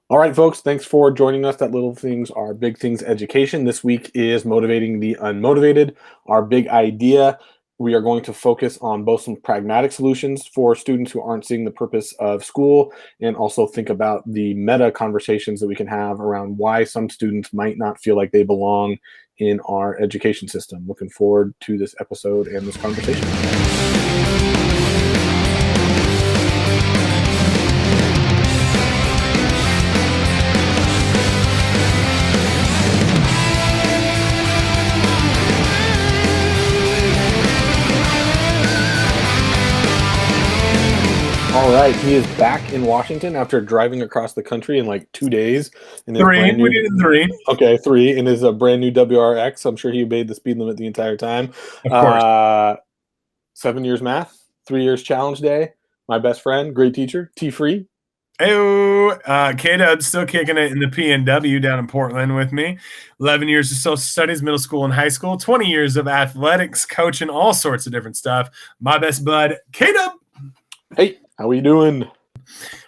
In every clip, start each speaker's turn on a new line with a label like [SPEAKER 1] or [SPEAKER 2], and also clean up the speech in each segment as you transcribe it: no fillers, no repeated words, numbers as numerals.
[SPEAKER 1] All right, folks, thanks for joining us at Little Things Are Big Things Education. This week is Motivating the Unmotivated. Our big idea, we are going to focus on both some pragmatic solutions for students who aren't seeing the purpose of school, and also think about the meta conversations that we can have around why some students might not feel like they belong in our education system. Looking forward to this episode and this conversation. All right, he is back in Washington after driving across the country in like 2 days in his
[SPEAKER 2] Three.
[SPEAKER 1] brand new.
[SPEAKER 2] We did it 3.
[SPEAKER 1] Okay, 3 in his brand new WRX. I'm sure he obeyed the speed limit the entire time.
[SPEAKER 2] Of course.
[SPEAKER 1] 7 years math, 3 years challenge day. My best friend, great teacher, T Free.
[SPEAKER 2] Hey, K-Dub's still kicking it in the PNW down in Portland with me. 11 years of social studies, middle school and high school. 20 years of athletics, coaching, all sorts of different stuff. My best bud, K-Dub.
[SPEAKER 1] Hey, how are you doing?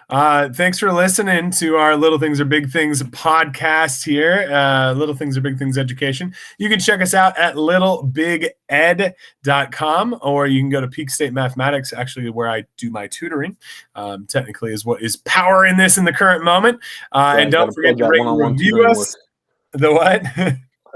[SPEAKER 2] Thanks for listening to our Little Things Are Big Things podcast here. Little Things Are Big Things Education. You can check us out at littlebiged.com, or you can go to Peak State Mathematics, actually where I do my tutoring. Technically is what is powering this in the current moment. And don't forget to rate and review us. The what?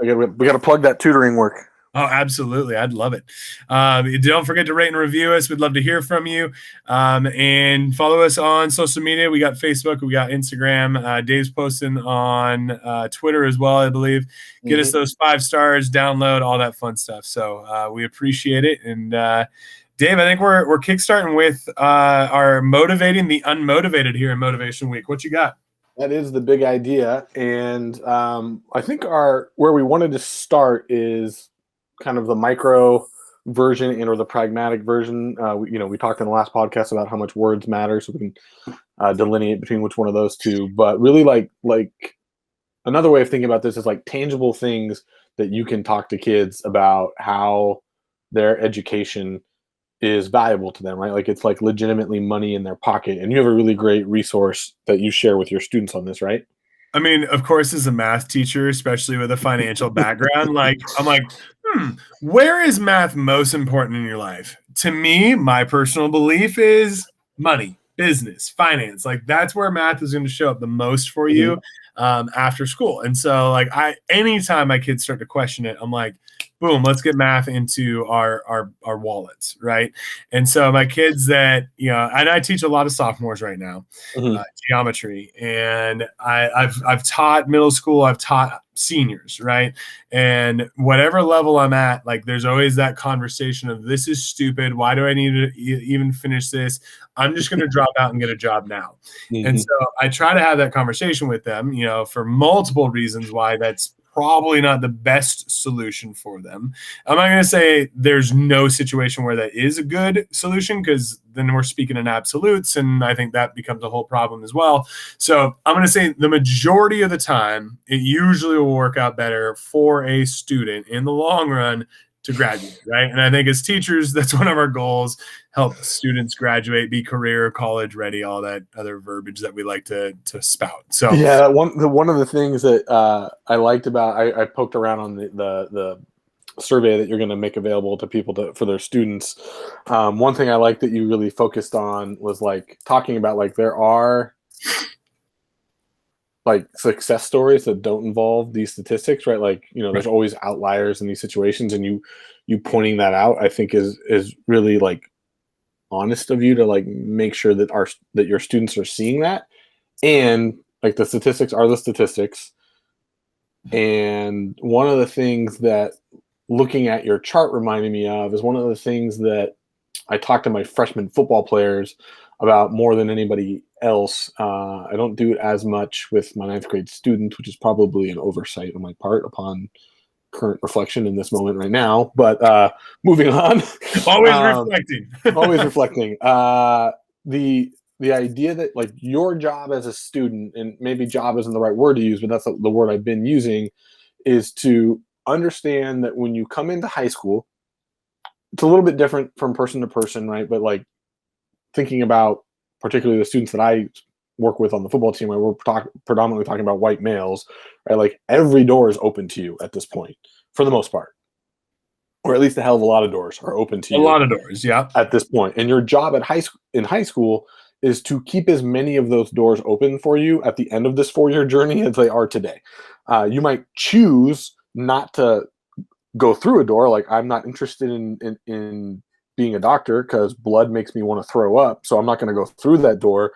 [SPEAKER 1] We got to plug that tutoring work.
[SPEAKER 2] Oh, absolutely. I'd love it. Don't forget to rate and review us. We'd love to hear from you. And follow us on social media. We got Facebook. We got Instagram. Dave's posting on Twitter as well, I believe. Get us those 5 stars, download, all that fun stuff. So we appreciate it. And Dave, I think we're kickstarting with our Motivating the Unmotivated here in Motivation Week. What you got?
[SPEAKER 1] That is the big idea. And I think where we wanted to start is kind of the micro version or the pragmatic version. We talked in the last podcast about how much words matter, so we can delineate between which one of those two. But really, like another way of thinking about this is like tangible things that you can talk to kids about how their education is valuable to them, right? Like it's like legitimately money in their pocket. And you have a really great resource that you share with your students on this, right?
[SPEAKER 2] I mean, of course, as a math teacher, especially with a financial background, I'm like, where is math most important in your life? To me, my personal belief is money, business, finance. Like that's where math is going to show up the most for you after school. And so anytime my kids start to question it, I'm like, boom, let's get math into our wallets, right? And so my kids and I teach a lot of sophomores right now, geometry, and I've taught middle school, I've taught seniors, right? And whatever level I'm at, like there's always that conversation of this is stupid. Why do I need to even finish this? I'm just going to drop out and get a job now. And so I try to have that conversation with them, for multiple reasons why that's probably not the best solution for them. I'm not going to say there's no situation where that is a good solution, because then we're speaking in absolutes, and I think that becomes a whole problem as well. So I'm going to say the majority of the time, it usually will work out better for a student in the long run to graduate, right? And I think as teachers, that's one of our goals: help students graduate, be career, college ready, all that other verbiage that we like to spout. So
[SPEAKER 1] yeah, one of the things that I liked about I poked around on the survey that you're going to make available to people for their students. One thing I liked that you really focused on was like talking about like there are like success stories that don't involve these statistics, right? Like, there's always outliers in these situations, and you pointing that out, I think is really like honest of you to like make sure that your students are seeing that. And like the statistics are the statistics. And one of the things that looking at your chart reminded me of is one of the things that I talk to my freshman football players about more than anybody else. I don't do it as much with my 9th grade students, which is probably an oversight on my part upon current reflection in this moment right now. But moving on.
[SPEAKER 2] Always
[SPEAKER 1] reflecting. The idea that like your job as a student, and maybe job isn't the right word to use, but that's the word I've been using, is to understand that when you come into high school, it's a little bit different from person to person, right? But like thinking about particularly the students that I work with on the football team, where we're predominantly talking about white males, right? Like every door is open to you at this point, for the most part, or at least a hell of a lot of doors are open to
[SPEAKER 2] A
[SPEAKER 1] you
[SPEAKER 2] lot of doors, yeah.
[SPEAKER 1] at this point. And your job at in high school is to keep as many of those doors open for you at the end of this 4-year journey as they are today. You might choose not to go through a door. Like, I'm not interested in being a doctor because blood makes me want to throw up, so I'm not going to go through that door.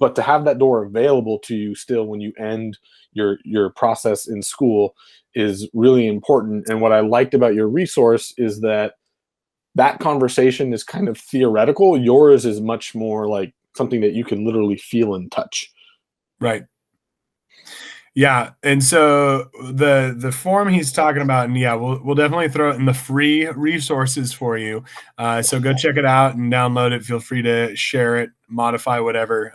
[SPEAKER 1] But to have that door available to you still when you end your process in school is really important. And what I liked about your resource is that conversation is kind of theoretical. Yours is much more like something that you can literally feel and touch.
[SPEAKER 2] Right. Yeah. And so the form he's talking about, and yeah, we'll definitely throw it in the free resources for you. So go check it out and download it. Feel free to share it, modify whatever.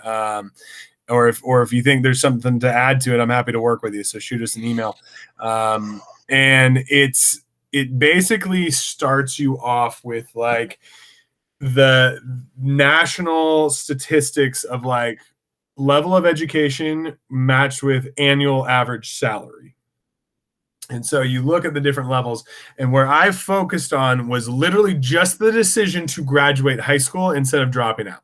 [SPEAKER 2] Or if you think there's something to add to it, I'm happy to work with you. So shoot us an email. And it basically starts you off with like the national statistics of like level of education matched with annual average salary. And so you look at the different levels, and where I focused on was literally just the decision to graduate high school instead of dropping out.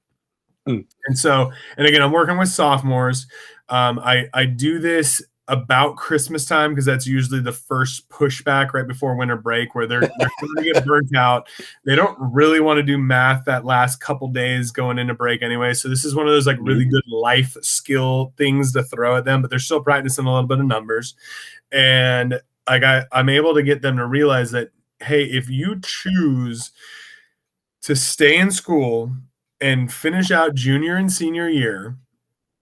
[SPEAKER 2] And so, and again, I'm working with sophomores. I do this about Christmas time because that's usually the first pushback right before winter break, where they're going to get burnt out. They don't really want to do math that last couple days going into break anyway. So this is one of those like really good life skill things to throw at them, but they're still practicing a little bit of numbers. And like I'm able to get them to realize that, hey, if you choose to stay in school and finish out junior and senior year,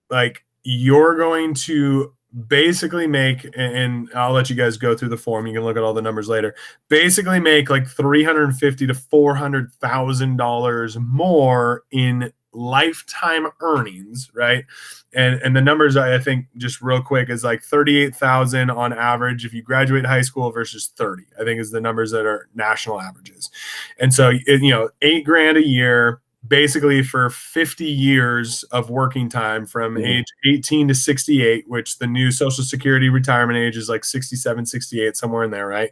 [SPEAKER 2] like you're going to basically make, and I'll let you guys go through the form. You can look at all the numbers later. Basically make like $350,000 to $400,000 more in lifetime earnings, right? And the numbers I think just real quick is like 38,000 on average if you graduate high school versus 30. I think is the numbers that are national averages. And so $8,000 a year, basically for 50 years of working time from age 18 to 68, which the new Social Security retirement age is like 67, 68, somewhere in there, right?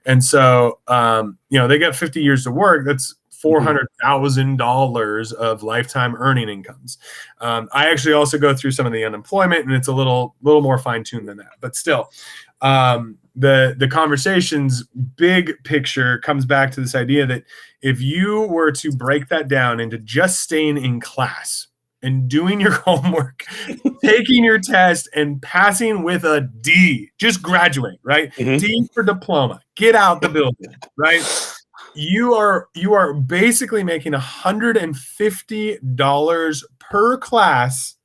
[SPEAKER 2] And so, they got 50 years to work. That's $400,000 of lifetime earning incomes. I actually also go through some of the unemployment, and it's a little more fine-tuned than that. But still, the conversation's big picture comes back to this idea that if you were to break that down into just staying in class and doing your homework, taking your test and passing with a D, just graduate, right? D for diploma, get out the building, right? You are basically making $150 per class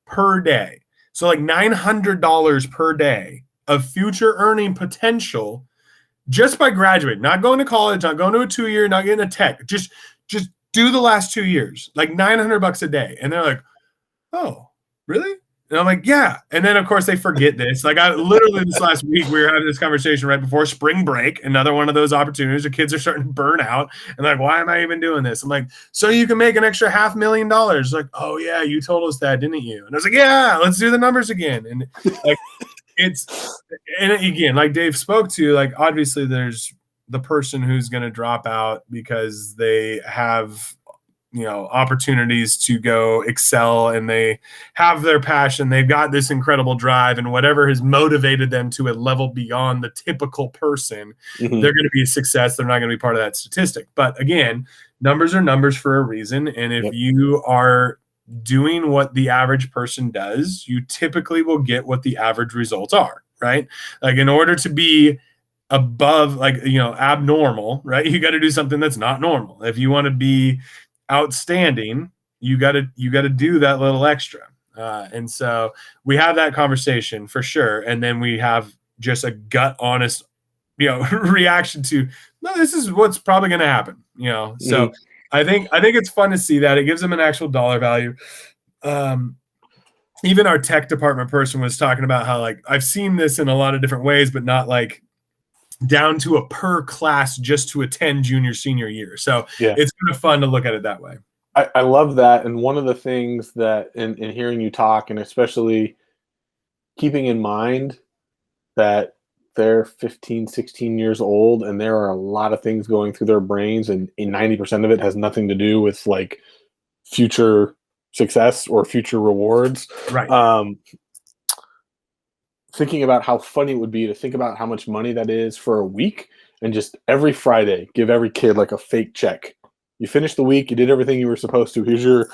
[SPEAKER 2] per day. So like $900 per day of future earning potential just by graduating, not going to college, not going to a 2-year, not getting a tech, just do the last 2 years, like $900 a day. And they're like, oh, really? And I'm like, yeah. And then of course they forget this. Like I literally this last week, we were having this conversation right before spring break, another one of those opportunities. The kids are starting to burn out and like, why am I even doing this? I'm like, so you can make an extra $500,000. Like, oh yeah, you told us that, didn't you? And I was like, yeah, let's do the numbers again. And like, and again, like Dave spoke to, like obviously there's the person who's going to drop out because they have, opportunities to go excel and they have their passion. They've got this incredible drive, and whatever has motivated them to a level beyond the typical person, they're going to be a success. They're not going to be part of that statistic. But again, numbers are numbers for a reason. And if you are doing what the average person does, you typically will get what the average results are, right? Like in order to be above, like, abnormal, right? You got to do something that's not normal. If you want to be outstanding, you got to do that little extra. And so we have that conversation for sure. And then we have just a gut honest, reaction to, no, this is what's probably going to happen, So I think it's fun to see that. It gives them an actual dollar value. Even our tech department person was talking about how, like, I've seen this in a lot of different ways, but not like down to a per class just to attend junior, senior year. So it's kind of fun to look at it that way.
[SPEAKER 1] I love that. And one of the things that in hearing you talk, and especially keeping in mind that they're 15, 16 years old and there are a lot of things going through their brains, and 90% of it has nothing to do with like future success or future rewards.
[SPEAKER 2] Right.
[SPEAKER 1] Thinking about how funny it would be to think about how much money that is for a week, and just every Friday give every kid like a fake check. You finished the week, you did everything you were supposed to. Here's your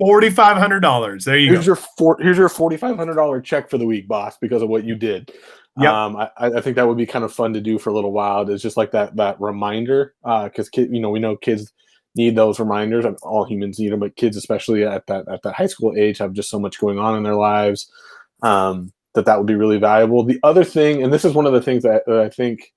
[SPEAKER 2] $4,500. There you go.
[SPEAKER 1] Here's your $4,500 check for the week, boss, because of what you did.
[SPEAKER 2] Yep.
[SPEAKER 1] I think that would be kind of fun to do for a little while. It's just like that reminder, because we know kids need those reminders. All humans need them, but kids, especially at that high school age, have just so much going on in their lives, that would be really valuable. The other thing, and this is one of the things that I think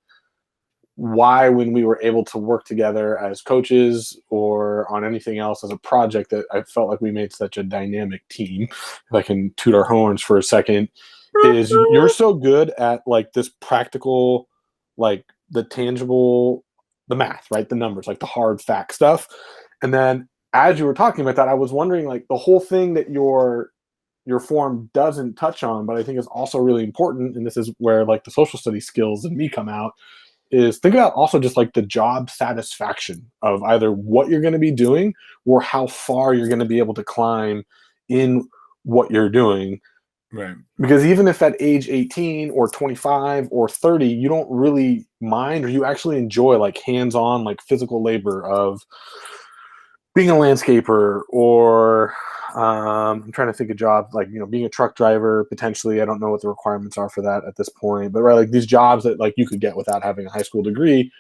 [SPEAKER 1] why, when we were able to work together as coaches or on anything else as a project, that I felt like we made such a dynamic team. If I can toot our horns for a second, is you're so good at like this practical, like the tangible, the math, right? The numbers, like the hard fact stuff. And then as you were talking about that, I was wondering, like, the whole thing that your form doesn't touch on, but I think is also really important, and this is where like the social studies skills in me come out, is think about also just like the job satisfaction of either what you're going to be doing or how far you're going to be able to climb in what you're doing.
[SPEAKER 2] Right.
[SPEAKER 1] Because even if at age 18 or 25 or 30, you don't really mind, or you actually enjoy like hands-on, like physical labor of being a landscaper, or I'm trying to think of jobs like, being a truck driver, potentially. I don't know what the requirements are for that at this point, but right, like these jobs that like you could get without having a high school degree.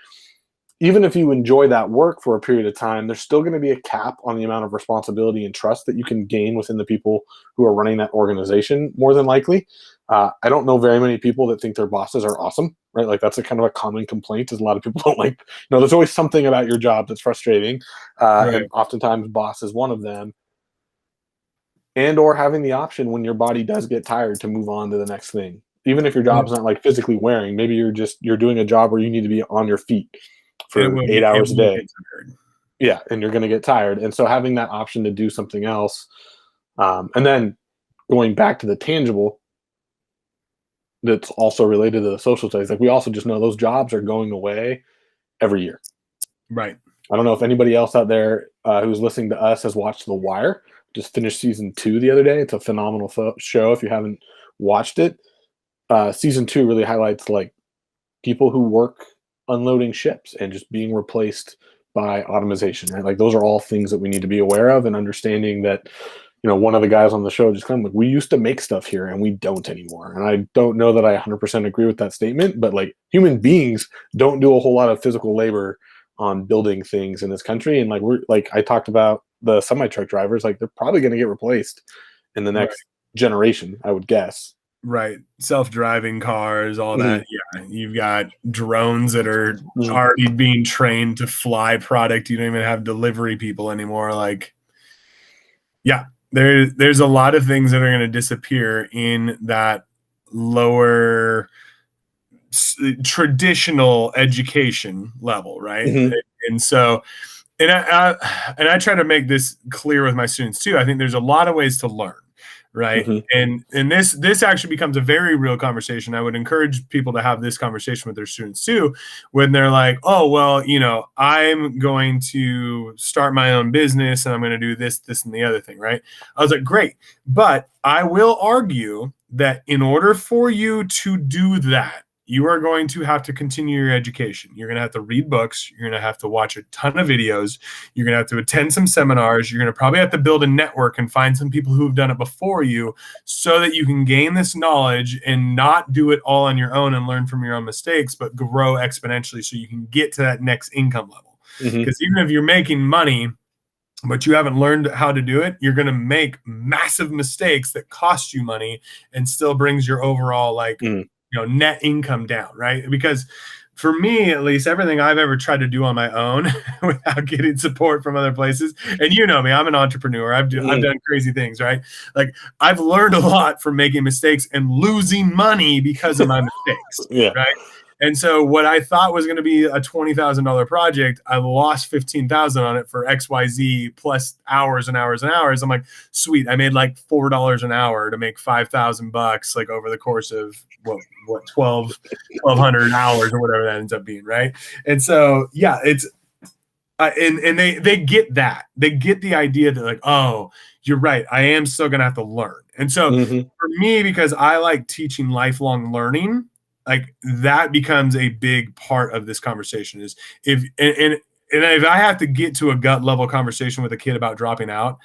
[SPEAKER 1] Even if you enjoy that work for a period of time, there's still going to be a cap on the amount of responsibility and trust that you can gain within the people who are running that organization, more than likely. I don't know very many people that think their bosses are awesome, right? Like that's a kind of a common complaint, is a lot of people don't like, there's always something about your job that's frustrating.
[SPEAKER 2] Right.
[SPEAKER 1] And oftentimes boss is one of them. And or having the option when your body does get tired to move on to the next thing. Even if your job's not like physically wearing, maybe you're doing a job where you need to be on your feet for 8 hours a day. Yeah, and you're going to get tired. And so having that option to do something else, and then going back to the tangible, that's also related to the social studies. Like we also just know those jobs are going away every year.
[SPEAKER 2] Right.
[SPEAKER 1] I don't know if anybody else out there who's listening to us has watched The Wire. Just finished season 2 the other day. It's a phenomenal show. If you haven't watched it, season 2 really highlights like people who work unloading ships and just being replaced by automation, right? Like those are all things that we need to be aware of, and understanding that, one of the guys on the show just kind of like, we used to make stuff here and we don't anymore. And I don't know that I 100% agree with that statement, but like human beings don't do a whole lot of physical labor on building things in this country. And like I talked about the semi-truck drivers, like they're probably going to get replaced in the next generation, I would guess.
[SPEAKER 2] Right. Self-driving cars, all that. Yeah. You've got drones that are already being trained to fly product. You don't even have delivery people anymore. Like, yeah, there's a lot of things that are going to disappear in that lower traditional education level. Right. And so, and I try to make this clear with my students too. I think there's a lot of ways to learn. Right. And this actually becomes a very real conversation. I would encourage people to have this conversation with their students too, when they're like, oh, well, I'm going to start my own business and I'm going to do this, and the other thing. Right. I was like, great. But I will argue that in order for you to do that, you are going to have to continue your education. You're going to have to read books. You're going to have to watch a ton of videos. You're going to have to attend some seminars. You're going to probably have to build a network and find some people who've done it before you, so that you can gain this knowledge and not do it all on your own and learn from your own mistakes, but grow exponentially so you can get to that next income level. Because even if you're making money, but you haven't learned how to do it, you're going to make massive mistakes that cost you money and still brings your overall net income down, right? Because for me, at least, everything I've ever tried to do on my own without getting support from other places, and me, I'm an entrepreneur. I've done crazy things, right? Like I've learned a lot from making mistakes and losing money because of my mistakes, right? And so what I thought was going to be a $20,000 project, I lost 15,000 on it for XYZ plus hours and hours and hours. I'm like, sweet. I made like $4 an hour to make $5,000 like over the course of what 1,200 hours or whatever that ends up being. Right. And so, yeah, it's, and they get that. They get the idea that like, oh, you're right. I am still going to have to learn. And so for me, because I like teaching lifelong learning, like that becomes a big part of this conversation is if I have to get to a gut level conversation with a kid about dropping out,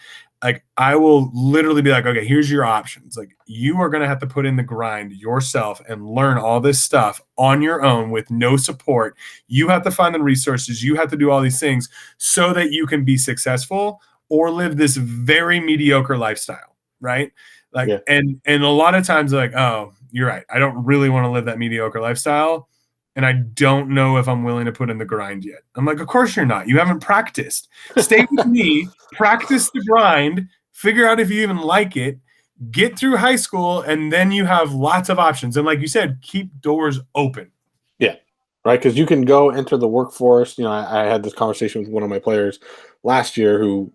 [SPEAKER 2] like I will literally be like, okay, here's your options. Like you are going to have to put in the grind yourself and learn all this stuff on your own with no support. You have to find the resources. You have to do all these things so that you can be successful or live this very mediocre lifestyle. Right. Like, and a lot of times like, oh, you're right. I don't really want to live that mediocre lifestyle. And I don't know if I'm willing to put in the grind yet. I'm like, of course you're not. You haven't practiced. Stay with me, practice the grind, figure out if you even like it, get through high school, and then you have lots of options. And like you said, keep doors open.
[SPEAKER 1] Yeah, right. Because you can go enter the workforce. You know, I had this conversation with one of my players last year who,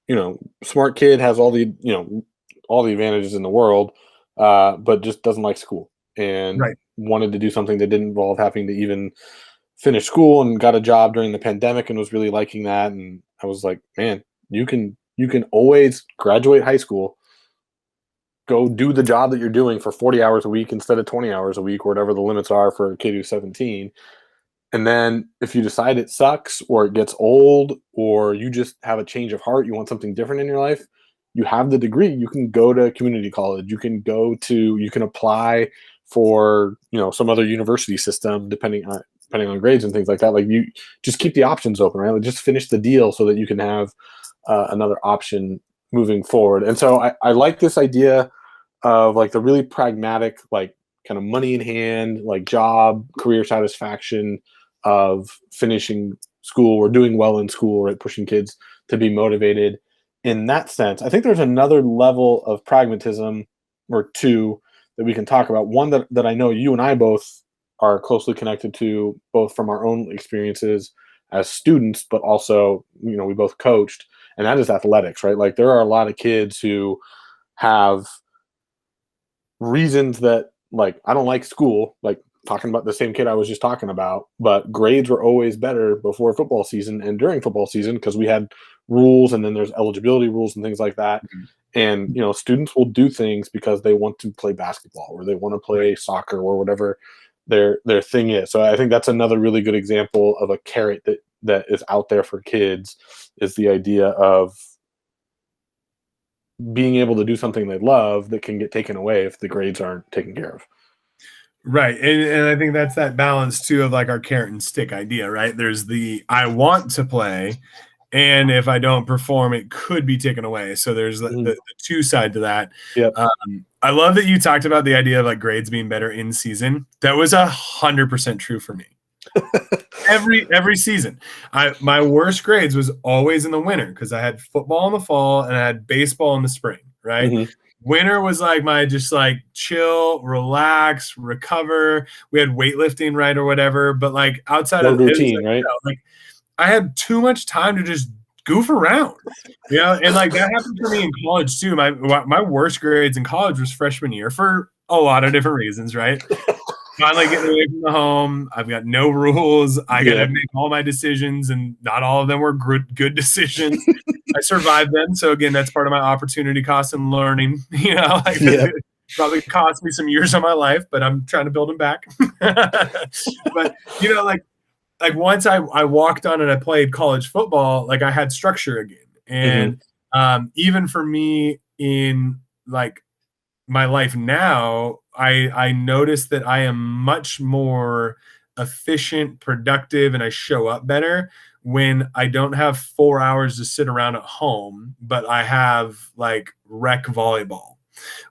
[SPEAKER 1] you know, smart kid, has all the, you know, all the advantages in the world, but just doesn't like school and wanted to do something that didn't involve having to even finish school, and got a job during the pandemic and was really liking that. And I was like, man, you can always graduate high school, go do the job that you're doing for 40 hours a week instead of 20 hours a week, or whatever the limits are for a kid who's 17. And then if you decide it sucks or it gets old or you just have a change of heart, you want something different in your life, you have the degree. You can go to community college. You can apply for, you know, some other university system, depending on grades and things like that. Like, you just keep the options open, right? Like, just finish the deal so that you can have another option moving forward. And so I like this idea of like the really pragmatic, like kind of money in hand, like job, career satisfaction of finishing school or doing well in school, right? Pushing kids to be motivated in that sense. I think there's another level of pragmatism or two that we can talk about. One that I know you and I both are closely connected to, both from our own experiences as students, but also, you know, we both coached, and that is athletics, right? Like, there are a lot of kids who have reasons that, like, I don't like school, like talking about the same kid I was just talking about, but grades were always better before football season and during football season because we had rules, and then there's eligibility rules and things like that. And, you know, students will do things because they want to play basketball or they want to play soccer or whatever their thing is. So I think that's another really good example of a carrot that is out there for kids, is the idea of being able to do something they love that can get taken away if the grades aren't taken care of.
[SPEAKER 2] Right. And I think that's that balance too of like our carrot and stick idea, right? There's the I want to play, and if I don't perform, it could be taken away. So there's the two side to that.
[SPEAKER 1] Yep.
[SPEAKER 2] I love that you talked about the idea of like grades being better in season. That was 100% true for me. Every season. My worst grades was always in the winter because I had football in the fall and I had baseball in the spring, right? Winter was like my just like chill, relax, recover. We had weightlifting, right, or whatever. But like outside of
[SPEAKER 1] routine,
[SPEAKER 2] like,
[SPEAKER 1] right?
[SPEAKER 2] You know, like I had too much time to just goof around, you know. And like that happened for me in college too. My worst grades in college was freshman year for a lot of different reasons, right? Finally getting away from the home. I've got no rules. I got to make all my decisions, and not all of them were good decisions. I survived them. So again, that's part of my opportunity cost and learning, you know, like it probably cost me some years of my life, but I'm trying to build them back. But, you know, like once I walked on and I played college football, like I had structure again. And even for me in like my life now, I notice that I am much more efficient, productive, and I show up better when I don't have 4 hours to sit around at home, but I have like rec volleyball,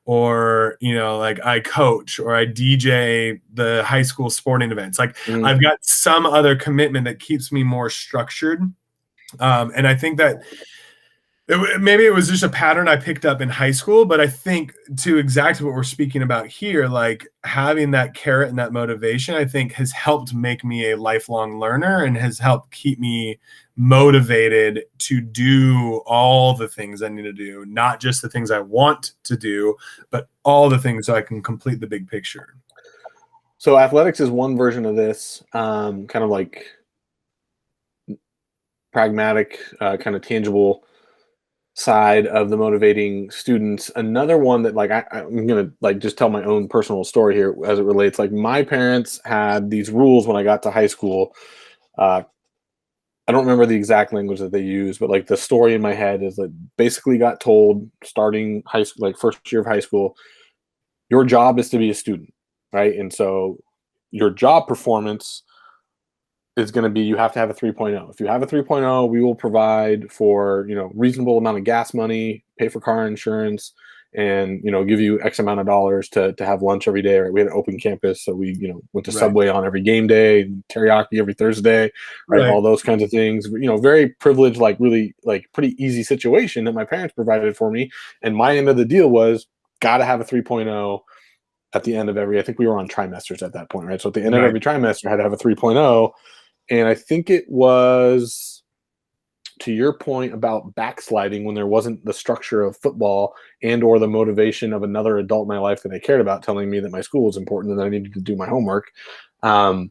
[SPEAKER 2] or, you know, like I coach or I DJ the high school sporting events. Like I've got some other commitment that keeps me more structured. And I think that Maybe it was just a pattern I picked up in high school, but I think to exactly what we're speaking about here, like having that carrot and that motivation, I think has helped make me a lifelong learner and has helped keep me motivated to do all the things I need to do, not just the things I want to do, but all the things so I can complete the big picture.
[SPEAKER 1] So athletics is one version of this, kind of like pragmatic, kind of tangible side of the motivating students. Another one that like I'm gonna like just tell my own personal story here as it relates. Like my parents had these rules when I got to high school. Uh, I don't remember the exact language that they used, but like the story in my head is that basically got told starting high school, like first year of high school, your job is to be a student, right? And so your job performance is going to be you have to have a 3.0. If you have a 3.0, we will provide for, reasonable amount of gas money, pay for car insurance, and, give you X amount of dollars to have lunch every day. Right? We had an open campus, so we, went to
[SPEAKER 2] Right.
[SPEAKER 1] Subway on every game day, teriyaki every Thursday, right? All those kinds of things. Very privileged, like really like pretty easy situation that my parents provided for me. And my end of the deal was got to have a 3.0 at the end of every, I think we were on trimesters at that point, right? So at the end of every trimester, I had to have a 3.0. And I think it was, to your point about backsliding when there wasn't the structure of football and or the motivation of another adult in my life that I cared about telling me that my school was important and that I needed to do my homework. I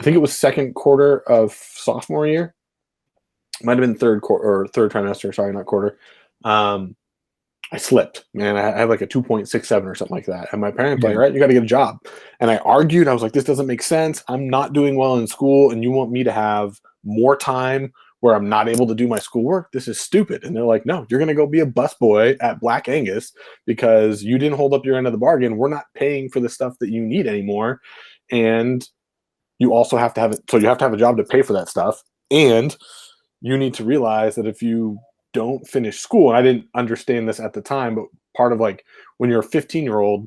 [SPEAKER 1] think it was second quarter of sophomore year. Might have been third trimester. Sorry, not quarter. I slipped, man. I had like a 2.67 or something like that. And my parents were like, all right, you got to get a job. And I argued. I was like, this doesn't make sense. I'm not doing well in school. And you want me to have more time where I'm not able to do my schoolwork? This is stupid. And they're like, no, you're going to go be a busboy at Black Angus because you didn't hold up your end of the bargain. We're not paying for the stuff that you need anymore. And you also have to have it. So you have to have a job to pay for that stuff. And you need to realize that if you don't finish school, and I didn't understand this at the time, but part of like when you're a 15-year-old,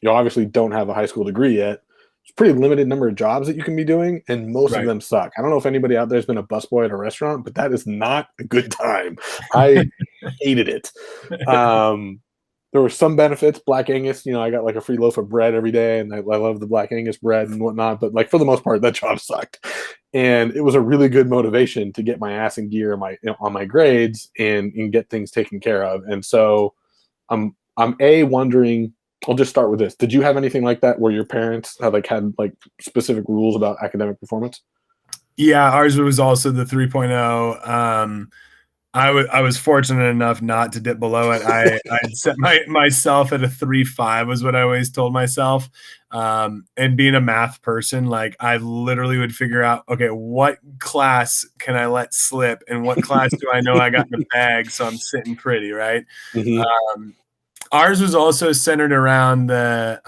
[SPEAKER 1] you obviously don't have a high school degree yet. It's a pretty limited number of jobs that you can be doing, and most of them suck. I don't know if anybody out there has been a busboy at a restaurant, but that is not a good time. I hated it. There were some benefits. Black Angus, I got like a free loaf of bread every day, and I love the Black Angus bread and whatnot. But like for the most part, that job sucked, and it was a really good motivation to get my ass in gear on my grades and get things taken care of. And so, I'm wondering. I'll just start with this. Did you have anything like that where your parents had specific rules about academic performance?
[SPEAKER 2] Yeah, ours was also the 3.0. I was fortunate enough not to dip below it. I had set myself at a 3.5 was what I always told myself. And being a math person, like I literally would figure out, okay, what class can I let slip, and what class do I know I got in the bag, so I'm sitting pretty, right?
[SPEAKER 1] Mm-hmm.
[SPEAKER 2] Ours was also centered around the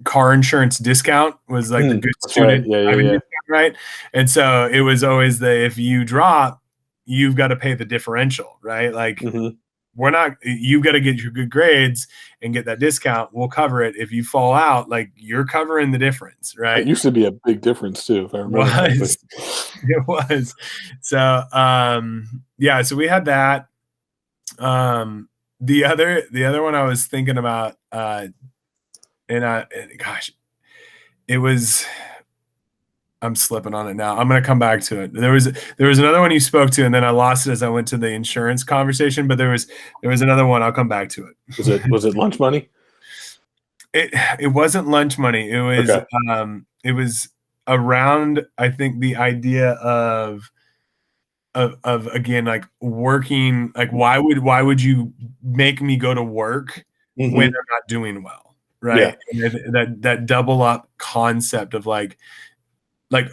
[SPEAKER 2] car insurance discount was like the good student discount, right? And so it was always if you drop, you've got to pay the differential, right? Like you've got to get your good grades and get that discount. We'll cover it. If you fall out, like you're covering the difference, right?
[SPEAKER 1] It used to be a big difference too, if I remember.
[SPEAKER 2] It was. So so we had that. The other one I was thinking about, it was, I'm slipping on it now. I'm going to come back to it. There was another one you spoke to, and then I lost it as I went to the insurance conversation, but there was another one. I'll come back to it.
[SPEAKER 1] Was it lunch money?
[SPEAKER 2] It wasn't lunch money. It was, it was around, I think, the idea of again, like working, like why would you make me go to work when I'm not doing well, right? Yeah. That double up concept of like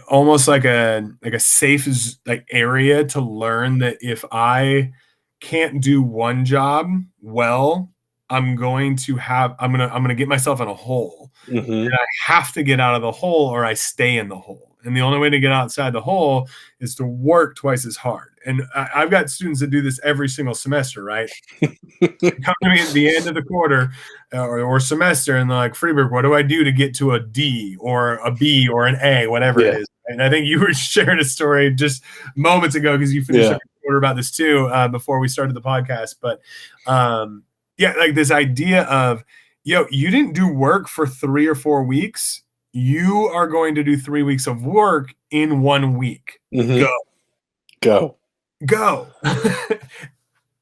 [SPEAKER 2] almost like a safe like area to learn that if I can't do one job well, I'm gonna get myself in a hole, and I have to get out of the hole or I stay in the hole. And the only way to get outside the hole is to work twice as hard. And I've got students that do this every single semester, right? They come to me at the end of the quarter or semester, and they're like, Freeburg, what do I do to get to a D or a B or an A, whatever it is, And I think you were sharing a story just moments ago because you finished a quarter about this too before we started the podcast. But like this idea of, you didn't do work for 3 or 4 weeks. You are going to do 3 weeks of work in 1 week.
[SPEAKER 1] Mm-hmm. Go.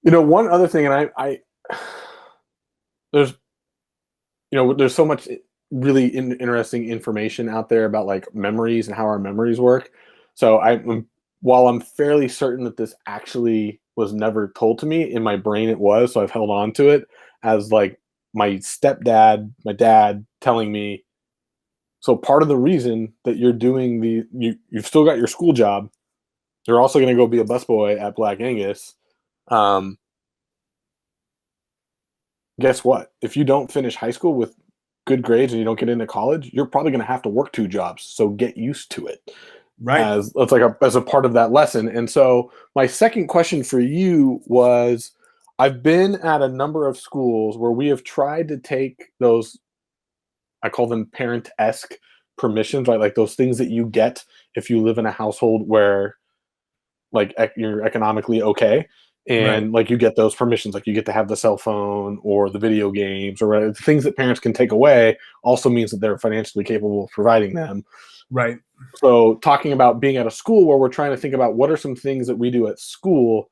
[SPEAKER 1] One other thing, and I there's so much really interesting information out there about like memories and how our memories work. So while I'm fairly certain that this actually was never told to me, in my brain it was, so I've held on to it as like my stepdad, my dad telling me, so part of the reason that you're doing you've still got your school job, you're also going to go be a busboy at Black Angus. Guess what? If you don't finish high school with good grades and you don't get into college, you're probably going to have to work 2 jobs. So get used to it. Right. As a part of that lesson. And so my second question for you was, I've been at a number of schools where we have tried to take those, I call them parent-esque permissions, right? Like those things that you get if you live in a household where like you're economically okay. And like you get those permissions, like you get to have the cell phone or the video games or whatever. Things that parents can take away also means that they're financially capable of providing them.
[SPEAKER 2] Right.
[SPEAKER 1] So talking about being at a school where we're trying to think about what are some things that we do at school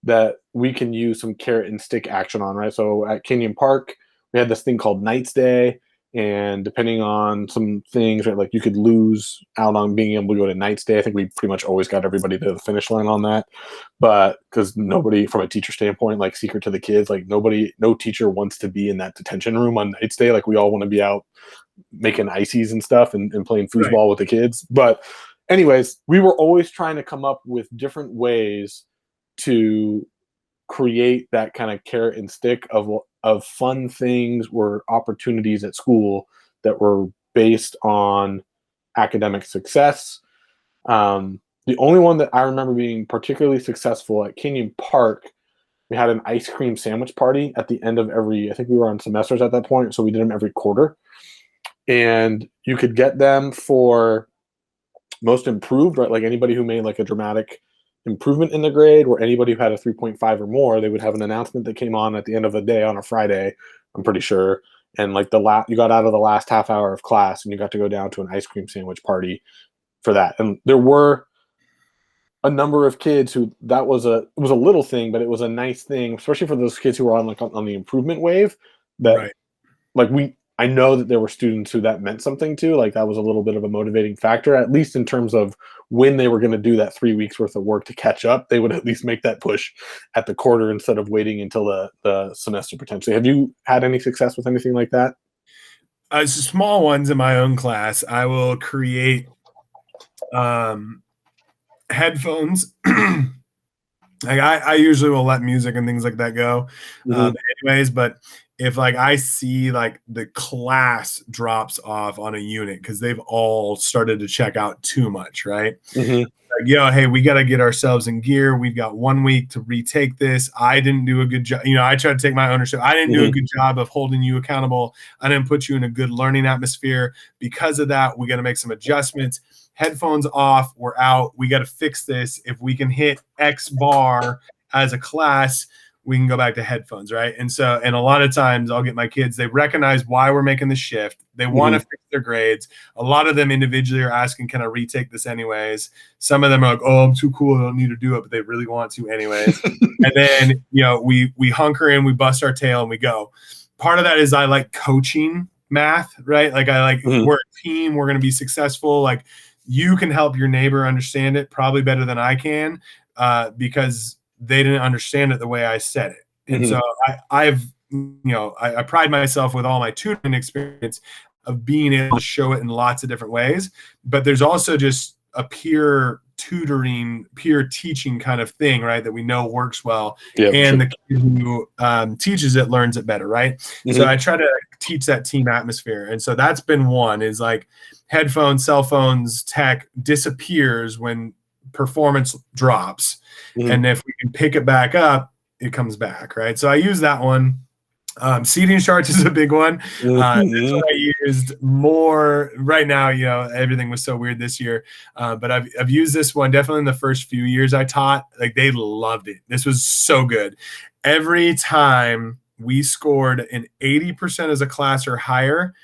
[SPEAKER 1] that we can use some carrot and stick action on, right? So at Kenyon Park, we had this thing called Knights Day. And depending on some things, right, like you could lose out on being able to go to Knights Day. I think we pretty much always got everybody to the finish line on that. But because nobody, from a teacher standpoint, like secret to the kids, like no teacher wants to be in that detention room on Knights Day. Like we all want to be out making ices and stuff and playing foosball with the kids. But anyways, we were always trying to come up with different ways to create that kind of carrot and stick of fun things or opportunities at school that were based on academic success. The only one that I remember being particularly successful at Kenyon Park, we had an ice cream sandwich party at the end of I think we were on semesters at that point, so we did them every quarter. And you could get them for most improved, right? Like anybody who made like a dramatic improvement in the grade, or anybody who had a 3.5 or more, they would have an announcement that came on at the end of the day on a Friday, I'm pretty sure. And like you got out of the last half hour of class and you got to go down to an ice cream sandwich party for that. And there were a number of kids who it was a little thing, but it was a nice thing, especially for those kids who were on the improvement wave that I know that there were students who that meant something to. Like that was a little bit of a motivating factor, at least in terms of when they were going to do that 3 weeks worth of work to catch up. They would at least make that push at the quarter instead of waiting until the semester potentially. Have you had any success with anything like that?
[SPEAKER 2] Small ones in my own class. I will create headphones. Like I usually will let music and things like that go anyways, but if like I see like the class drops off on a unit because they've all started to check out too much, right? Like, hey, we got to get ourselves in gear. We've got 1 week to retake this. I didn't do a good job. I tried to take my ownership. I didn't do a good job of holding you accountable. I didn't put you in a good learning atmosphere. Because of that, we got to make some adjustments. Headphones off, we're out. We got to fix this. If we can hit X bar as a class, we can go back to headphones, right? And a lot of times I'll get my kids, they recognize why we're making the shift. They want to fix their grades. A lot of them individually are asking, can I retake this anyways? Some of them are like, oh, I'm too cool, I don't need to do it, but they really want to anyways. And then, we hunker in, we bust our tail and we go. Part of that is I like coaching math, right? Like I like, we're a team, we're going to be successful. Like you can help your neighbor understand it probably better than I can because they didn't understand it the way I said it. And so I pride myself with all my tutoring experience of being able to show it in lots of different ways. But there's also just a peer tutoring, peer teaching kind of thing, right? That we know works well. And the kid who teaches it learns it better, right? So I try to teach that team atmosphere. And so that's been one, is like headphones, cell phones, tech disappears when performance drops. And if we can pick it back up, it comes back, right? So I use that one. Seating charts is a big one. That's
[SPEAKER 1] Mhm.
[SPEAKER 2] what I used more right now. Everything was so weird this year, but I've used this one definitely in the first few years I taught. Like, they loved it. This was so good. Every time we scored an 80% as a class or higher,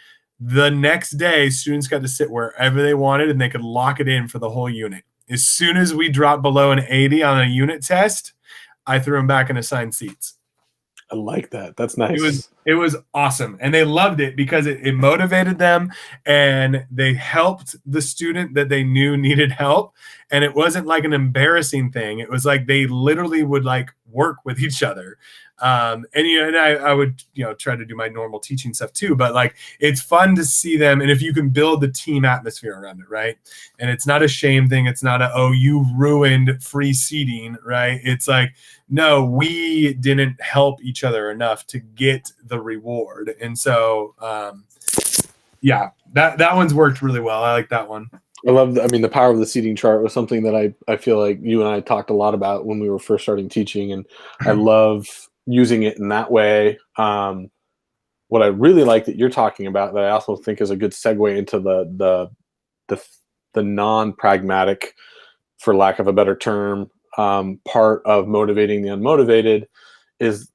[SPEAKER 2] the next day students got to sit wherever they wanted and they could lock it in for the whole unit. As soon as we dropped below an 80 on a unit test, I threw them back in assigned seats.
[SPEAKER 1] I like that. That's
[SPEAKER 2] It was
[SPEAKER 1] nice.
[SPEAKER 2] it was awesome, and they loved it because it motivated them, and they helped the student that they knew needed help, and it wasn't like an embarrassing thing. It was like they literally would like work with each other. And I would try to do my normal teaching stuff too, but like, it's fun to see them, and if you can build the team atmosphere around it, right? And it's not a shame thing. It's not oh, you ruined free seating, right? It's like, no, we didn't help each other enough to get the reward. And so, yeah, that one's worked really well. I like that one.
[SPEAKER 1] I love the power of the seating chart was something that I feel like you and I talked a lot about when we were first starting teaching, and I love using it in that way. What I really like that you're talking about, that I also think is a good segue into the non-pragmatic, for lack of a better term, part of motivating the unmotivated, is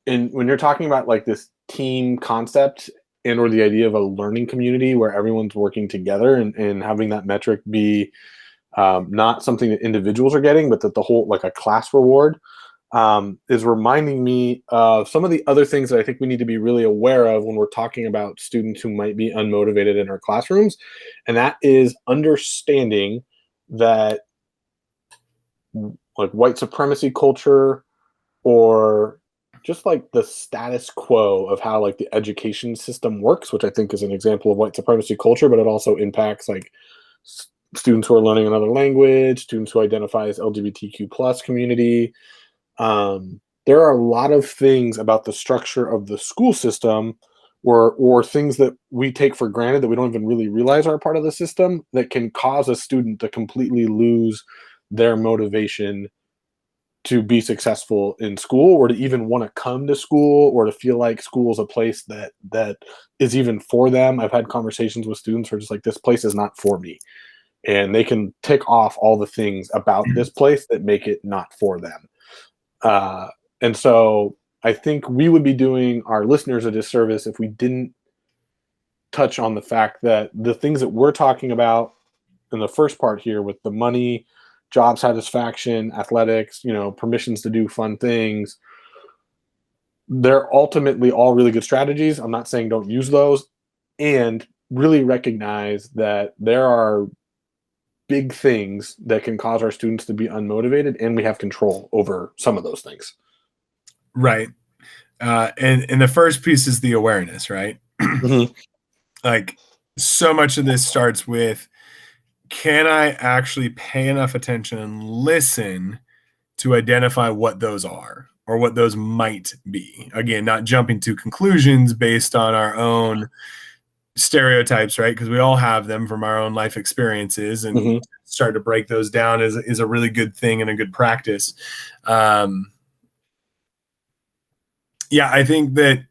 [SPEAKER 1] when you're talking about like this team concept and or the idea of a learning community where everyone's working together, and having that metric be not something that individuals are getting, but that the whole, like a class reward, is reminding me of some of the other things that I think we need to be really aware of when we're talking about students who might be unmotivated in our classrooms. And that is understanding that like white supremacy culture, or just like the status quo of how like the education system works, which I think is an example of white supremacy culture, but it also impacts like students who are learning another language, students who identify as LGBTQ plus community. There are a lot of things about the structure of the school system, or things that we take for granted that we don't even really realize are part of the system, that can cause a student to completely lose their motivation to be successful in school, or to even want to come to school, or to feel like school is a place that is even for them. I've had conversations with students who are just like, this place is not for me, and they can tick off all the things about this place that make it not for them. And so I think we would be doing our listeners a disservice if we didn't touch on the fact that the things that we're talking about in the first part here, with the money, job satisfaction, athletics, permissions to do fun things, they're ultimately all really good strategies. I'm not saying don't use those, and really recognize that there are big things that can cause our students to be unmotivated, and we have control over some of those things.
[SPEAKER 2] Right. And the first piece is the awareness, right?
[SPEAKER 1] Mm-hmm.
[SPEAKER 2] Like, so much of this starts with, can I actually pay enough attention and listen to identify what those are, or what those might be? Again, not jumping to conclusions based on our own stereotypes, right? Because we all have them from our own life experiences, and
[SPEAKER 1] Mm-hmm.
[SPEAKER 2] start to break those down is a really good thing and a good practice. Yeah, I think that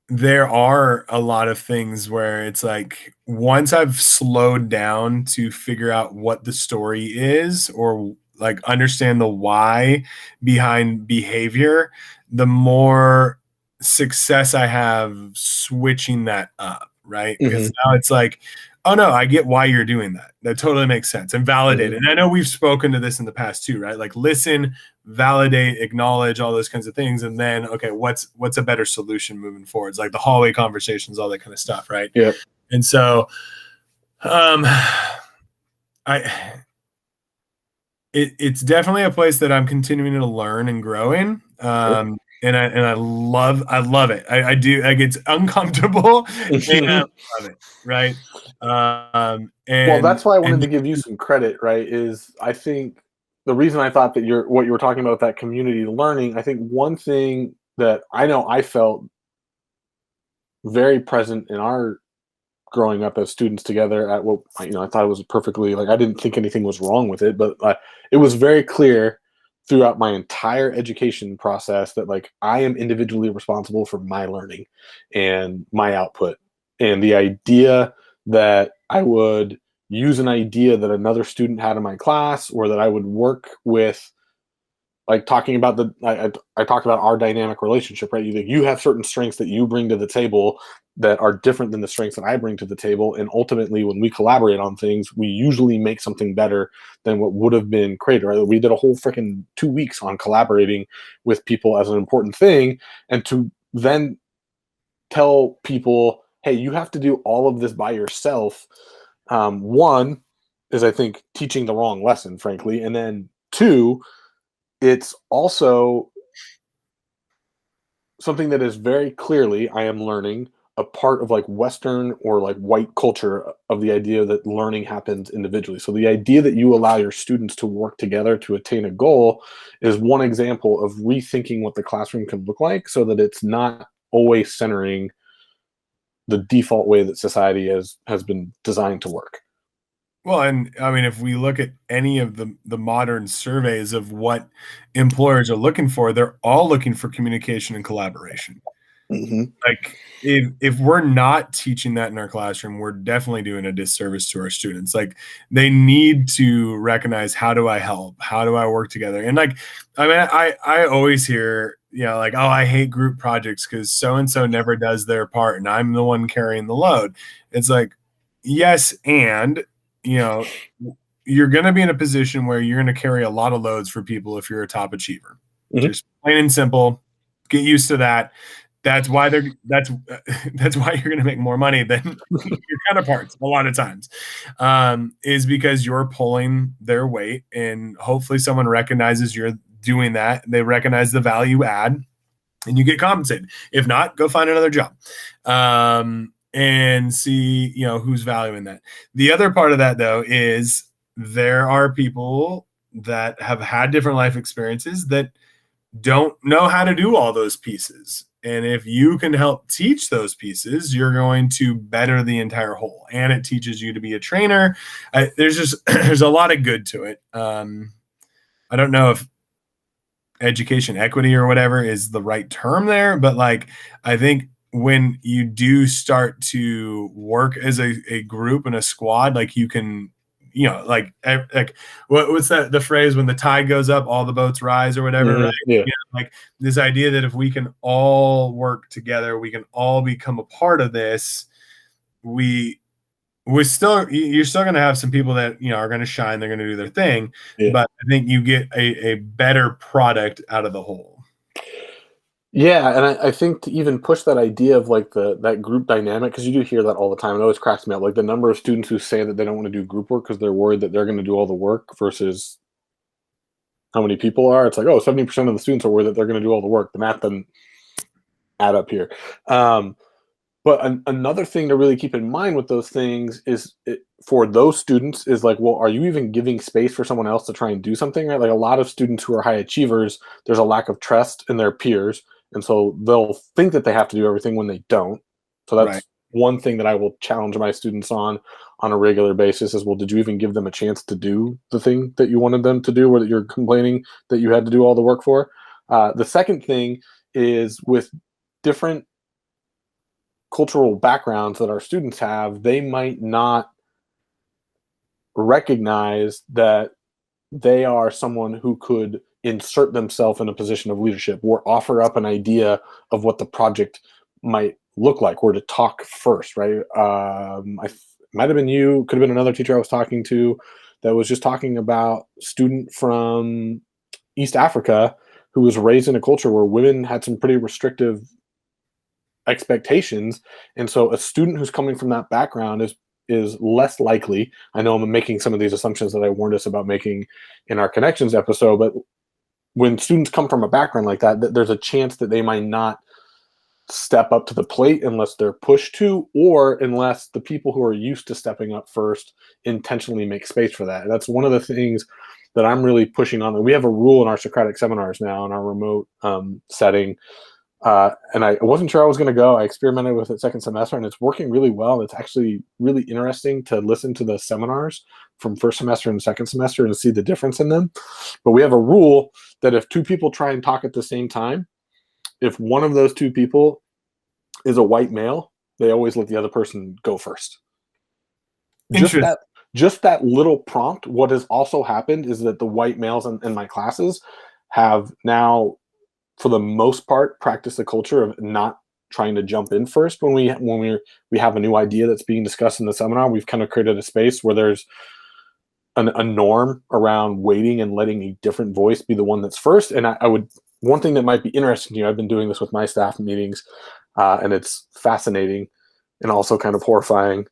[SPEAKER 2] there are a lot of things where it's like, once I've slowed down to figure out what the story is, or like understand the why behind behavior, the more success I have switching that up, right? Because
[SPEAKER 1] Mm-hmm.
[SPEAKER 2] now it's like, oh no, I get why you're doing that. That totally makes sense, and validate it.
[SPEAKER 1] Mm-hmm.
[SPEAKER 2] And I know we've spoken to this in the past too, right? Like, listen, validate, acknowledge, all those kinds of things, and then, okay, what's a better solution moving forward? It's like the hallway conversations, all that kind of stuff, right?
[SPEAKER 1] Yeah.
[SPEAKER 2] And so, it's definitely a place that I'm continuing to learn and grow in.
[SPEAKER 1] Sure.
[SPEAKER 2] And I love it. I do. Like, it's uncomfortable, and I love it, right?
[SPEAKER 1] Well, that's why I wanted
[SPEAKER 2] And
[SPEAKER 1] to give you some credit, right? Is I think the reason I thought that what you were talking about, that community learning, I think one thing that I know I felt very present in our growing up as students together at what, I thought it was perfectly, like, I didn't think anything was wrong with it, but it was very clear throughout my entire education process that like I am individually responsible for my learning and my output. And the idea that I would use an idea that another student had in my class, or that I would work with, like talking about I talked about our dynamic relationship, right? You have certain strengths that you bring to the table that are different than the strengths that I bring to the table. And ultimately, when we collaborate on things, we usually make something better than what would have been created, right? We did a whole freaking 2 weeks on collaborating with people as an important thing. And to then tell people, hey, you have to do all of this by yourself. One is, I think, teaching the wrong lesson, frankly. And then two, it's also something that is very clearly, I am learning, a part of like Western or like white culture of the idea that learning happens individually. So the idea that you allow your students to work together to attain a goal is one example of rethinking what the classroom can look like, so that it's not always centering the default way that society has been designed to work.
[SPEAKER 2] Well, and I mean, if we look at any of the modern surveys of what employers are looking for, they're all looking for communication and collaboration.
[SPEAKER 1] Mm-hmm.
[SPEAKER 2] Like if we're not teaching that in our classroom, we're definitely doing a disservice to our students. Like they need to recognize, how do I help? How do I work together? And like, I mean, I always hear, you know, like, oh, I hate group projects because so and so never does their part and I'm the one carrying the load. It's like, yes, and you know, you're going to be in a position where you're going to carry a lot of loads for people if you're a top achiever.
[SPEAKER 1] Mm-hmm.
[SPEAKER 2] Just plain and simple. Get used to that. That's why that's why you're going to make more money than your counterparts a lot of times, is because you're pulling their weight, and hopefully someone recognizes you're doing that. They recognize the value add, and you get compensated. If not, go find another job. And see, you know, who's valuing that. The other part of that, though, is there are people that have had different life experiences that don't know how to do all those pieces. And if you can help teach those pieces, you're going to better the entire whole. And it teaches you to be a trainer. There's a lot of good to it. I don't know if education equity or whatever is the right term there, but like, I think when you do start to work as a group and a squad, like you can, you know, like what's that, the phrase, when the tide goes up, all the boats rise, or whatever,
[SPEAKER 1] Mm-hmm.
[SPEAKER 2] right?
[SPEAKER 1] Yeah.
[SPEAKER 2] You know, like this idea that if we can all work together, we can all become a part of this. You're still going to have some people that, you know, are going to shine. They're going to do their thing,
[SPEAKER 1] Yeah.
[SPEAKER 2] but I think you get a better product out of the whole.
[SPEAKER 1] Yeah, and I think to even push that idea of like that group dynamic, because you do hear that all the time. It always cracks me up, like the number of students who say that they don't want to do group work because they're worried that they're going to do all the work versus how many people are. It's like, oh, 70% of the students are worried that they're going to do all the work. The math doesn't add up here. But another thing to really keep in mind with those things is, for those students, is like, well, are you even giving space for someone else to try and do something, right? Like a lot of students who are high achievers, there's a lack of trust in their peers. And so they'll think that they have to do everything when they don't. So that's
[SPEAKER 2] Right.
[SPEAKER 1] one thing that I will challenge my students on a regular basis is, well, did you even give them a chance to do the thing that you wanted them to do, or that you're complaining that you had to do all the work for? The second thing is, with different cultural backgrounds that our students have, they might not recognize that they are someone who could insert themselves in a position of leadership, or offer up an idea of what the project might look like, or to talk first, right? Might have been you, could have been another teacher I was talking to, that was just talking about a student from East Africa who was raised in a culture where women had some pretty restrictive expectations. And so a student who's coming from that background is less likely, I know I'm making some of these assumptions that I warned us about making in our connections episode, but when students come from a background like that, there's a chance that they might not step up to the plate unless they're pushed to, or unless the people who are used to stepping up first intentionally make space for that. And that's one of the things that I'm really pushing on. We have a rule in our Socratic seminars now in our remote setting. And I wasn't sure I was going to go. I experimented with it second semester, and it's working really well. It's actually really interesting to listen to the seminars from first semester and second semester and see the difference in them. But we have a rule that if two people try and talk at the same time, if one of those two people is a white male, they always let the other person go first. Just that little prompt. What has also happened is that the white males in my classes have now, for the most part, practiced the culture of not trying to jump in first when we have a new idea that's being discussed in the seminar. We've kind of created a space where there's a norm around waiting and letting a different voice be the one that's first. And I would, one thing that might be interesting to you, I've been doing this with my staff meetings, and it's fascinating and also kind of horrifying.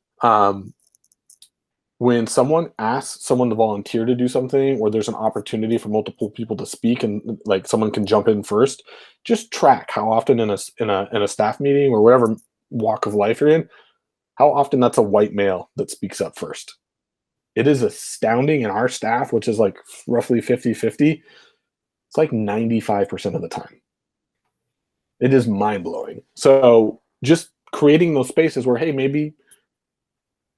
[SPEAKER 1] When someone asks someone to volunteer to do something, or there's an opportunity for multiple people to speak and like someone can jump in first, just track how often in a staff meeting or whatever walk of life you're in, how often that's a white male that speaks up first. It is astounding in our staff, which is like roughly 50-50. It's like 95% of the time. It is mind-blowing. So just creating those spaces where, hey, maybe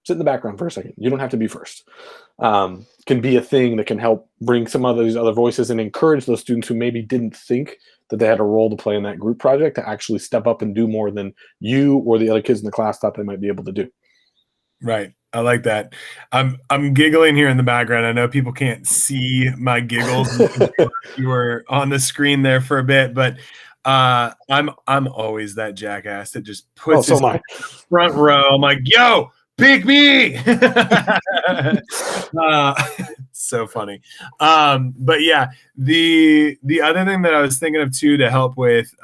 [SPEAKER 1] sit in the background for a second. You don't have to be first. Can be a thing that can help bring some of these other voices and encourage those students who maybe didn't think that they had a role to play in that group project to actually step up and do more than you or the other kids in the class thought they might be able to do.
[SPEAKER 2] Right. I like that. I'm giggling here in the background. I know people can't see my giggles. You were on the screen there for a bit, but I'm always that jackass that just puts his front row. I'm like, yo, pick me. So funny. But yeah, the other thing that I was thinking of too to help with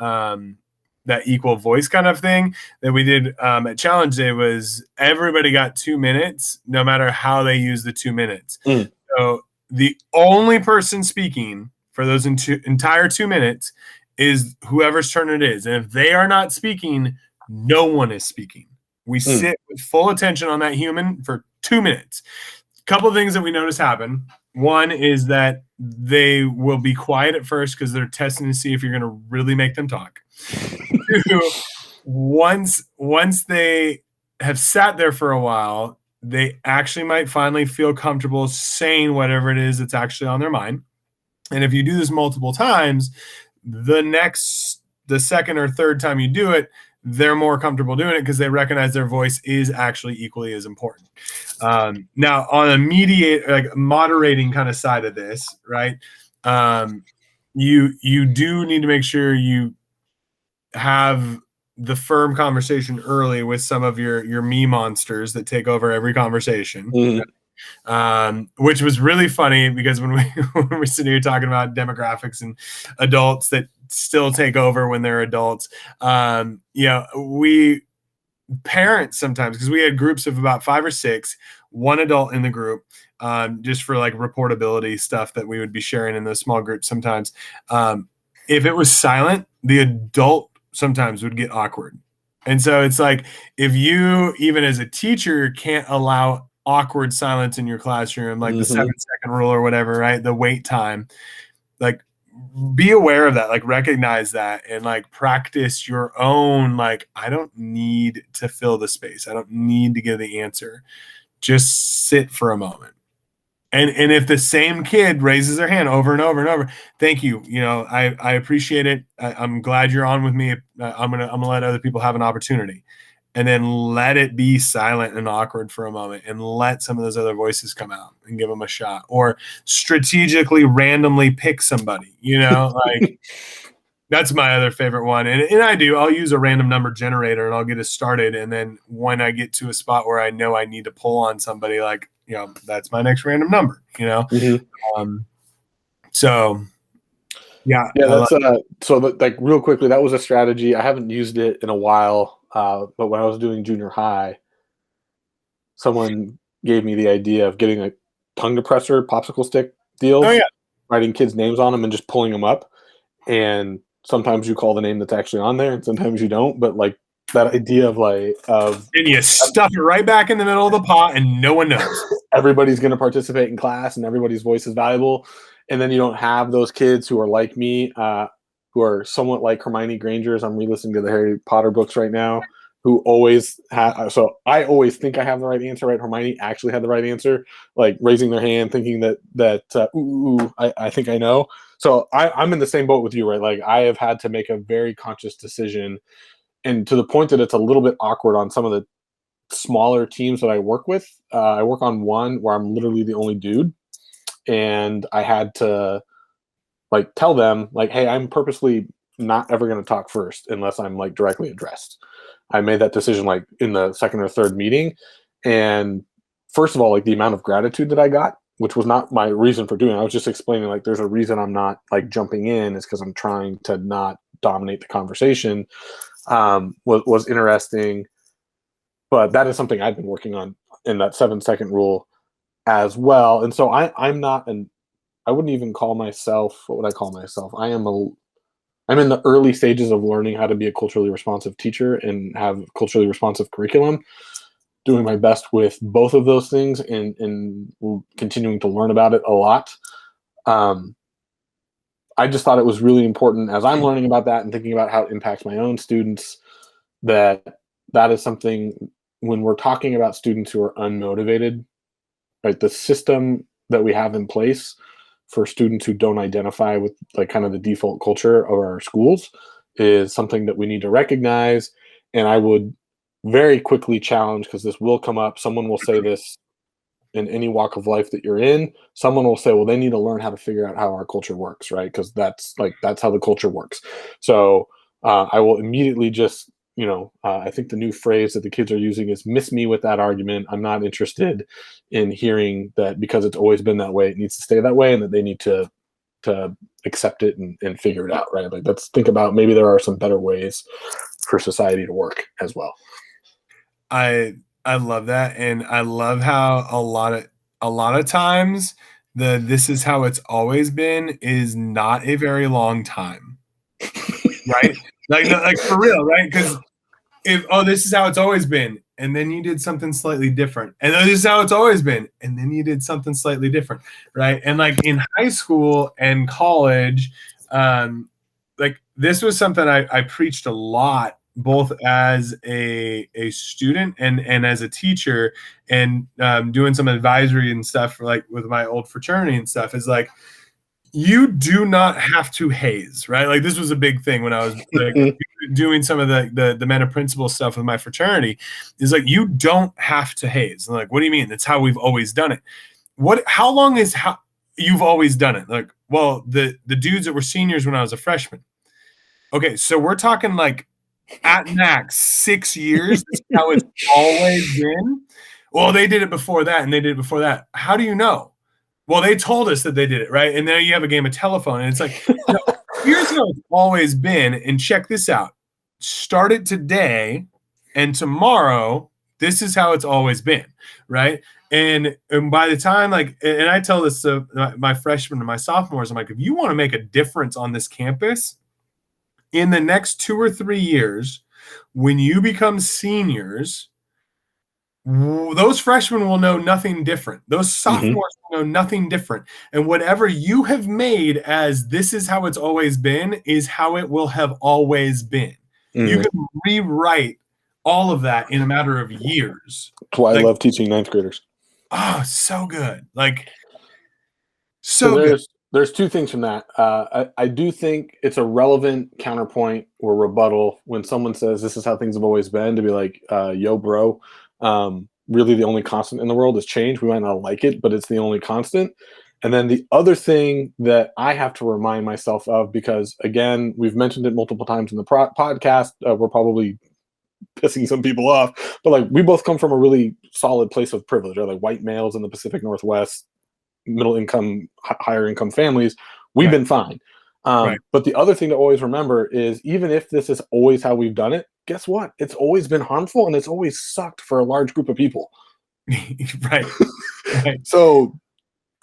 [SPEAKER 2] that equal voice kind of thing that we did at Challenge Day was everybody got 2 minutes, no matter how they use the 2 minutes. So the only person speaking for those entire 2 minutes is whoever's turn it is. And if they are not speaking, no one is speaking. We sit with full attention on that human for 2 minutes. A couple of things that we notice happen. One is that they will be quiet at first because they're testing to see if you're going to really make them talk. Two, once they have sat there for a while, they actually might finally feel comfortable saying whatever it is that's actually on their mind. And if you do this multiple times, the second or third time you do it, they're more comfortable doing it because they recognize their voice is actually equally as important. Now, on a moderating kind of side of this, right? You do need to make sure you have the firm conversation early with some of your me monsters that take over every conversation. Which was really funny because when we're sitting here talking about demographics and adults that still take over when they're adults, we parents sometimes, because we had groups of about 5 or 6, one adult in the group, just for like reportability stuff that we would be sharing in those small groups sometimes. If it was silent, the adult sometimes would get awkward. And so it's like, if you, even as a teacher, can't allow awkward silence in your classroom, like the 7-second rule or whatever, right? The wait time, like be aware of that, like recognize that and like practice your own, like, I don't need to fill the space. I don't need to give the answer. Just sit for a moment. And if the same kid raises their hand over and over and over, thank you. I appreciate it. I'm glad you're on with me. I'm gonna let other people have an opportunity. And then let it be silent and awkward for a moment and let some of those other voices come out and give them a shot, or strategically randomly pick somebody, like that's my other favorite one. And I'll use a random number generator and I'll get it started. And then when I get to a spot where I know I need to pull on somebody, like, that's my next random number, so yeah.
[SPEAKER 1] That's so like real quickly, that was a strategy. I haven't used it in a while. But when I was doing junior high, someone gave me the idea of getting a tongue depressor popsicle stick deals, writing kids' names on them and just pulling them up. And sometimes you call the name that's actually on there and sometimes you don't. But like that idea of
[SPEAKER 2] and you stuff it right back in the middle of the pot and no one knows.
[SPEAKER 1] Everybody's going to participate in class and everybody's voice is valuable. And then you don't have those kids who are like me, who are somewhat like Hermione Granger, as I'm re-listening to the Harry Potter books right now, who always so I always think I have the right answer, right? Hermione actually had the right answer, like raising their hand, thinking I think I know. So I'm in the same boat with you, right? Like I have had to make a very conscious decision, and to the point that it's a little bit awkward on some of the smaller teams that I work with. I work on one where I'm literally the only dude, and I had to like tell them like, hey, I'm purposely not ever going to talk first unless I'm like directly addressed. I made that decision like in the second or third meeting, and first of all, like the amount of gratitude that I got, which was not my reason for doing it. I was just explaining like there's a reason I'm not like jumping in is because I'm trying to not dominate the conversation. Was interesting, but that is something I've been working on in that 7-second rule as well. And so I'm not I wouldn't even call myself, what would I call myself? I'm in the early stages of learning how to be a culturally responsive teacher and have culturally responsive curriculum, doing my best with both of those things and continuing to learn about it a lot. I just thought it was really important as I'm learning about that and thinking about how it impacts my own students, that is something when we're talking about students who are unmotivated, right? The system that we have in place for students who don't identify with like kind of the default culture of our schools is something that we need to recognize. And I would very quickly challenge, because this will come up, someone will say this in any walk of life that you're in, someone will say, well, they need to learn how to figure out how our culture works, right? Because that's how the culture works. So I will immediately just, I think the new phrase that the kids are using is miss me with that argument. I'm not interested in hearing that because it's always been that way, it needs to stay that way, and that they need to accept it and figure it out, right? Like let's think about maybe there are some better ways for society to work as well.
[SPEAKER 2] I love that, and I love how a lot of times this is how it's always been is not a very long time, right? Like no, like for real, right? Because if this is how it's always been, and then you did something slightly different, and this is how it's always been, and then you did something slightly different, right? And like in high school and college, like this was something I preached a lot, both as a student and as a teacher, and doing some advisory and stuff for like with my old fraternity and stuff, is like, you do not have to haze, right? Like this was a big thing when I was like doing some of the men of principle stuff with my fraternity, is like, you don't have to haze. And like, what do you mean? That's how we've always done it. How long is how you've always done it? Like, well, the dudes that were seniors when I was a freshman. Okay, so we're talking like at max 6 years. This is how it's always been. Well, they did it before that, and they did it before that. How do you know? Well, they told us that they did it, right? And then you have a game of telephone, and it's like, no, here's how it's always been, and check this out. Start it today, and tomorrow, this is how it's always been, right? And by the time, like, and I tell this to my freshmen and my sophomores, I'm like, if you want to make a difference on this campus, in the next 2 or 3 years, when you become seniors, those freshmen will know nothing different. Those sophomores will know nothing different. And whatever you have made as this is how it's always been is how it will have always been. You can rewrite all of that in a matter of years.
[SPEAKER 1] That's why I love teaching 9th graders.
[SPEAKER 2] Oh, so good. Like,
[SPEAKER 1] so
[SPEAKER 2] good.
[SPEAKER 1] There's 2 things from that. I do think it's a relevant counterpoint or rebuttal when someone says this is how things have always been, to be like, yo, bro, really the only constant in the world is change. We might not like it, but it's the only constant. And then the other thing that I have to remind myself of, because again, we've mentioned it multiple times in the podcast, we're probably pissing some people off, but like we both come from a really solid place of privilege, right? Like white males in the Pacific Northwest, middle income, higher income families, we've been fine. But the other thing to always remember is, even if this is always how we've done it, guess what? It's always been harmful, and it's always sucked for a large group of people.
[SPEAKER 2] Right.
[SPEAKER 1] So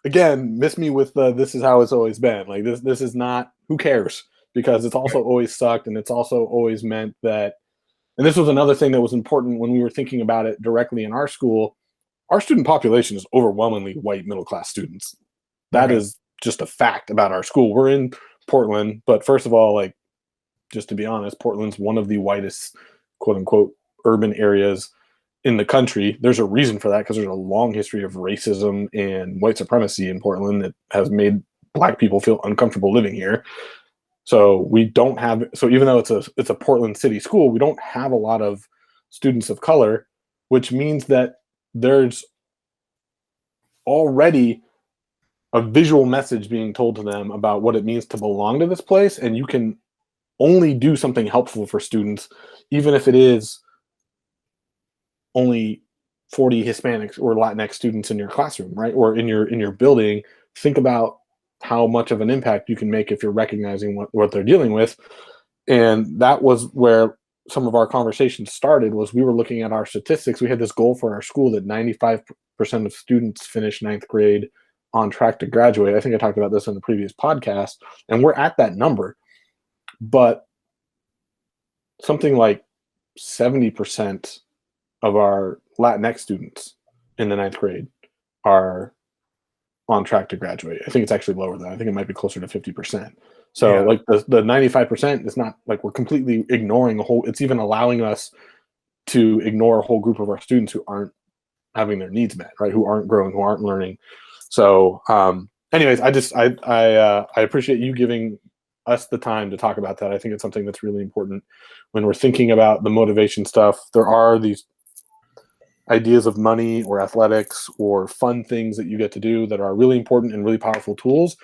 [SPEAKER 1] again, miss me with this is how it's always been. Like this is not, who cares? Because it's also always sucked, and it's also always meant that, and this was another thing that was important when we were thinking about it directly in our school. Our student population is overwhelmingly white middle-class students. That is just a fact about our school. We're in Portland, but first of all, like, just to be honest, Portland's one of the whitest, quote unquote, urban areas in the country. There's a reason for that, because there's a long history of racism and white supremacy in Portland that has made Black people feel uncomfortable living here. So we don't have, so even though it's a Portland city school, we don't have a lot of students of color, which means that there's already a visual message being told to them about what it means to belong to this place. And you can only do something helpful for students, even if it is only 40 Hispanics or Latinx students in your classroom, right? Or in your building. Think about how much of an impact you can make if you're recognizing what they're dealing with. And that was where some of our conversations started. Was we were looking at our statistics. We had this goal for our school that 95% of students finish ninth grade on track to graduate. I think I talked about this in the previous podcast, and we're at that number. But something like 70% of our Latinx students in the ninth grade are on track to graduate. I think it's actually lower than that. I think it might be closer to 50%. So
[SPEAKER 2] Yeah.
[SPEAKER 1] like the 95% is not like we're completely ignoring a whole, it's even allowing us to ignore a whole group of our students who aren't having their needs met, right? Who aren't growing, who aren't learning. So anyways, I appreciate you giving us the time to talk about that. I think it's something that's really important when we're thinking about the motivation stuff. There are these ideas of money or athletics or fun things that you get to do that are really important and really powerful tools.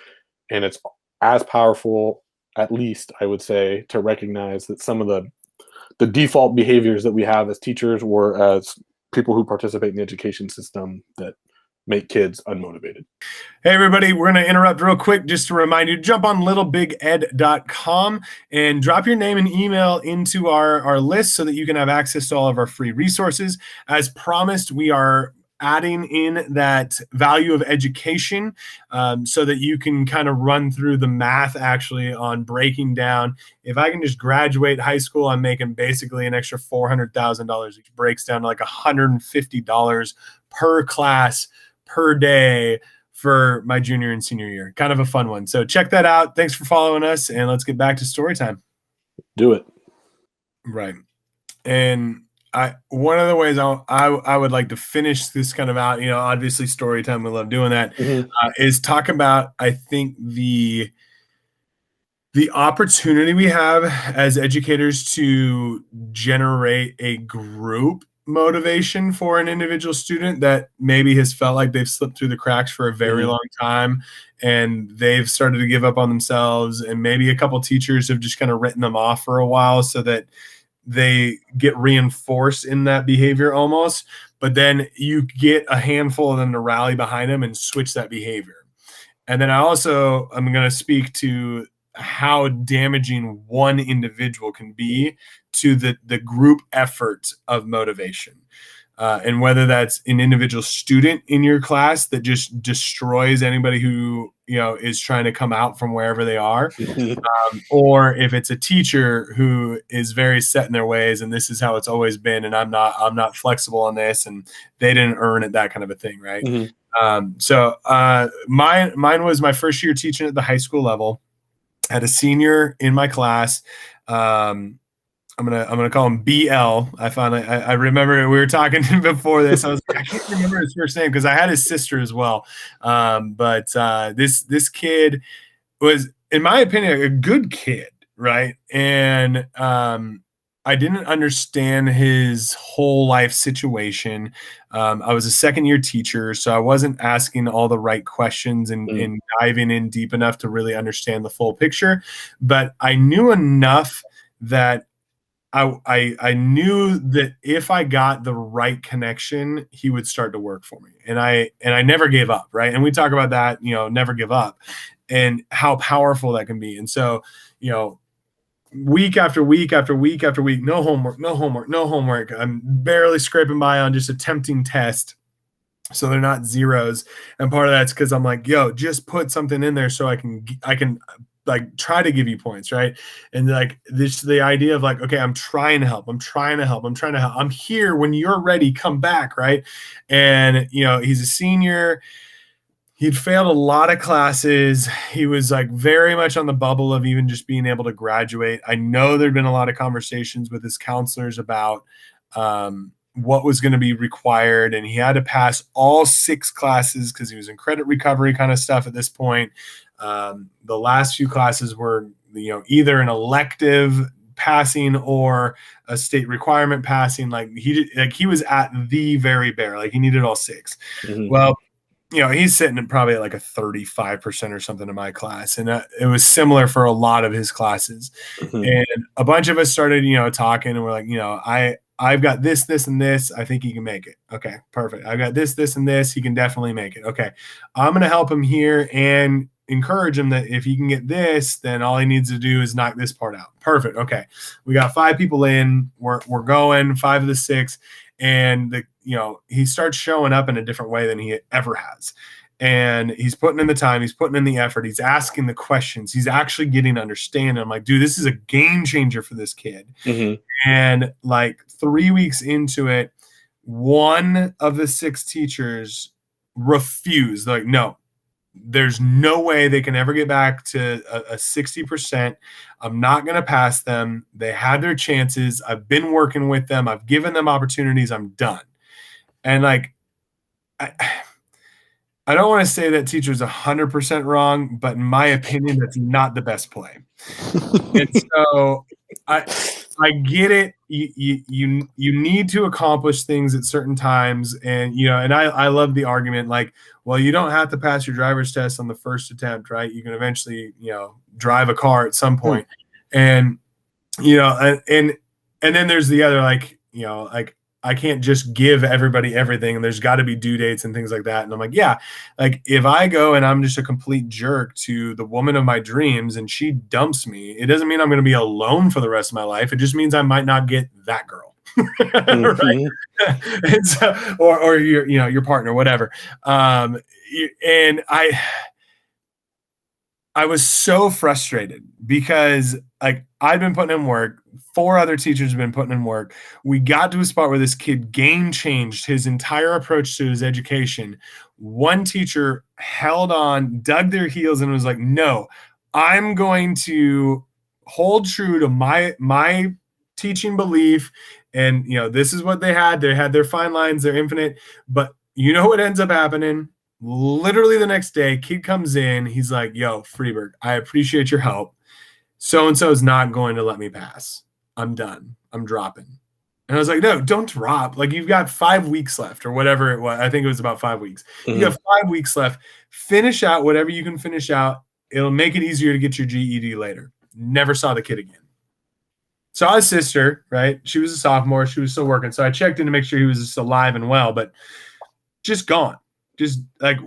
[SPEAKER 1] And it's as powerful, at least I would say, to recognize that some of the default behaviors that we have as teachers or as people who participate in the education system that make kids unmotivated.
[SPEAKER 2] Hey, everybody, we're going to interrupt real quick just to remind you to jump on littlebiged.com and drop your name and email into our list so that you can have access to all of our free resources. As promised, we are adding in that value of education so that you can kind of run through the math actually on breaking down. If I can just graduate high school, I'm making basically an extra $400,000, which breaks down to like $150 per class per day for my junior and senior year. Kind of a fun one. So check that out. Thanks for following us, and let's get back to story time.
[SPEAKER 1] Do it.
[SPEAKER 2] Right. And one of the ways I would like to finish this kind of out, obviously story time, we love doing that, is talk about, I think, the opportunity we have as educators to generate a group motivation for an individual student that maybe has felt like they've slipped through the cracks for a very long time, and they've started to give up on themselves, and maybe a couple teachers have just kind of written them off for a while so that they get reinforced in that behavior almost. But then you get a handful of them to rally behind them and switch that behavior. And then I'm going to speak to how damaging one individual can be to the group effort of motivation. And whether that's an individual student in your class that just destroys anybody who, is trying to come out from wherever they are, or if it's a teacher who is very set in their ways and this is how it's always been, and I'm not flexible on this, and they didn't earn it, that kind of a thing, right? So mine was my first year teaching at the high school level. I had a senior in my class. I'm gonna call him BL. I remember we were talking before this. I was like, I can't remember his first name because I had his sister as well. But this kid was, in my opinion, a good kid, right? And I didn't understand his whole life situation. I was a second-year teacher, so I wasn't asking all the right questions and diving in deep enough to really understand the full picture. But I knew enough that I knew that if I got the right connection, he would start to work for me. And I never gave up, right? And we talk about that, never give up, and how powerful that can be. And so, week after week after week after week, no homework. I'm barely scraping by on just attempting test, so they're not zeros. And part of that's because I'm like, just put something in there so I can like try to give you points, right? And like the idea of like, okay, I'm trying to help. I'm here when you're ready. Come back, right? And he's a senior. He'd failed a lot of classes. He was like very much on the bubble of even just being able to graduate. I know there'd been a lot of conversations with his counselors about what was going to be required, and he had to pass all 6 classes because he was in credit recovery kind of stuff at this point. The last few classes were, either an elective passing or a state requirement passing. Like he was at the very bare, like he needed all 6.
[SPEAKER 1] Mm-hmm.
[SPEAKER 2] Well, he's sitting at probably like a 35% or something in my class. And it was similar for a lot of his classes.
[SPEAKER 1] Mm-hmm.
[SPEAKER 2] And a bunch of us started, talking, and we're like, I've got this, this, and this. I think he can make it. Okay, perfect. I've got this, this, and this. He can definitely make it. Okay. I'm going to help him here and encourage him that if he can get this, then all he needs to do is knock this part out. Perfect. Okay. We got 5 people in. We're going 5 of the 6. And he starts showing up in a different way than he ever has. And he's putting in the time, he's putting in the effort, he's asking the questions, he's actually getting to understand. I'm like, dude, this is a game changer for this kid.
[SPEAKER 1] Mm-hmm.
[SPEAKER 2] And like 3 weeks into it, one of the 6 teachers refused. Like, no, there's no way they can ever get back to a 60%. I'm not going to pass them. They had their chances. I've been working with them. I've given them opportunities. I'm done. And like, I don't want to say that teacher's 100% wrong, but in my opinion, that's not the best play. And so I get it. You need to accomplish things at certain times. And, and I love the argument, like, well, you don't have to pass your driver's test on the first attempt, right? You can eventually, drive a car at some point. And, and then there's the other, like, like, I can't just give everybody everything, and there's got to be due dates and things like that. And I'm like, yeah, like if I go and I'm just a complete jerk to the woman of my dreams and she dumps me, it doesn't mean I'm going to be alone for the rest of my life. It just means I might not get that girl. Right? And so, or your partner, whatever. And I was so frustrated because like I'd been putting in work. 4 other teachers have been putting in work. We got to a spot where this kid game changed his entire approach to his education. One teacher held on, dug their heels, and was like, no, I'm going to hold true to my teaching belief. And, this is what they had. They had their fine lines, they're infinite. But you know what ends up happening? Literally the next day, kid comes in. He's like, yo, Freeburg, I appreciate your help. So-and-so is not going to let me pass. I'm done. I'm dropping. And I was like, no, don't drop. Like, you've got 5 weeks left or whatever it was. I think it was about 5 weeks. Mm-hmm. You have 5 weeks left. Finish out whatever you can finish out. It'll make it easier to get your GED later. Never saw the kid again. Saw his sister, right? She was a sophomore. She was still working. So I checked in to make sure he was just alive and well, but just gone. Just like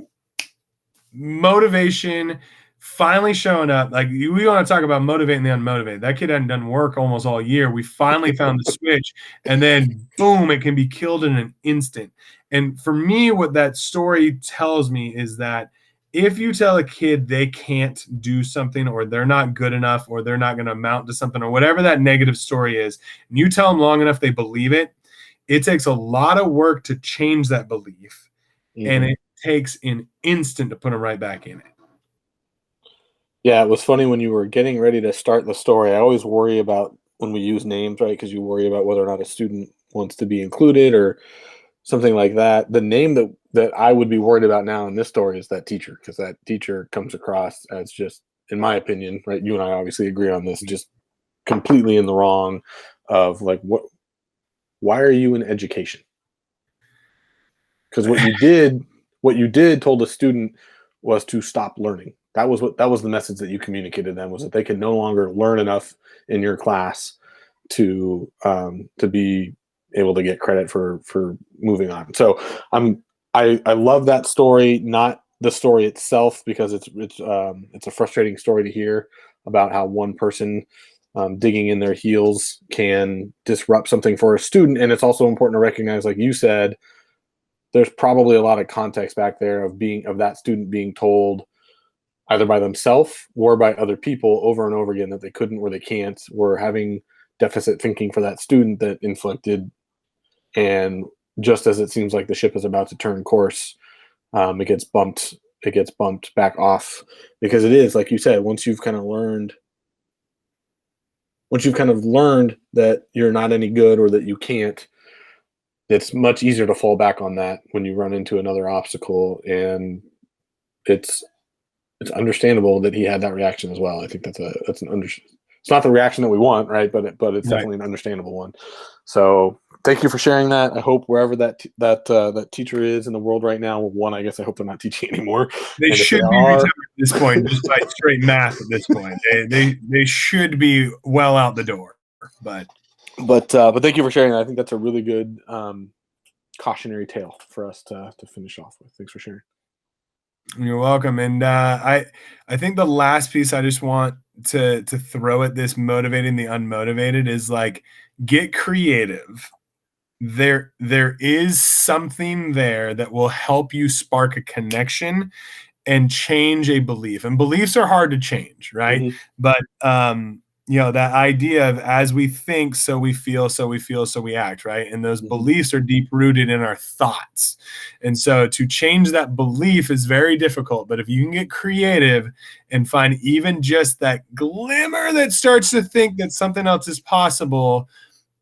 [SPEAKER 2] motivation finally showing up. Like, we want to talk about motivating the unmotivated. That kid hadn't done work almost all year. We finally found the switch, and then boom, it can be killed in an instant. And for me, what that story tells me is that if you tell a kid they can't do something, or they're not good enough, or they're not going to amount to something, or whatever that negative story is, and you tell them long enough they believe it, it takes a lot of work to change that belief. Mm-hmm. And it takes an instant to put them right back in it.
[SPEAKER 1] Yeah, it was funny when you were getting ready to start the story. I always worry about when we use names, right? Because you worry about whether or not a student wants to be included or something like that. The name that I would be worried about now in this story is that teacher, because that teacher comes across as just, in my opinion, right? You and I obviously agree on this, just completely in the wrong of like, why are you in education? Because what you did told the student was to stop learning. That was the message that you communicated to them, was that they could no longer learn enough in your class to be able to get credit for moving on. So I love that story, not the story itself, because it's a frustrating story to hear about how one person digging in their heels can disrupt something for a student. And it's also important to recognize, like you said, there's probably a lot of context back there of that student being told either by themselves or by other people over and over again that they couldn't or they can't, or having deficit thinking for that student that inflicted. And just as it seems like the ship is about to turn course, it gets bumped back off, because it is, like you said, once you've kind of learned that you're not any good or that you can't, it's much easier to fall back on that when you run into another obstacle, and it's understandable that he had that reaction as well. I think it's not the reaction that we want, right? But it's definitely an understandable one. So thank you for sharing that. I hope wherever that teacher is in the world right now, one, I guess I hope they're not teaching anymore.
[SPEAKER 2] They should be retired at this point, just like straight math at this point. They should be well out the door. But
[SPEAKER 1] thank you for sharing that. I think that's a really good cautionary tale for us to finish off with. Thanks for sharing.
[SPEAKER 2] You're welcome. And I think the last piece I just want to throw at this motivating the unmotivated is like, get creative. There is something there that will help you spark a connection and change a belief. And beliefs are hard to change, right?
[SPEAKER 1] Mm-hmm.
[SPEAKER 2] But that idea of as we think, so we feel, so we act, right? And those beliefs are deep rooted in our thoughts. And so to change that belief is very difficult. But if you can get creative and find even just that glimmer that starts to think that something else is possible,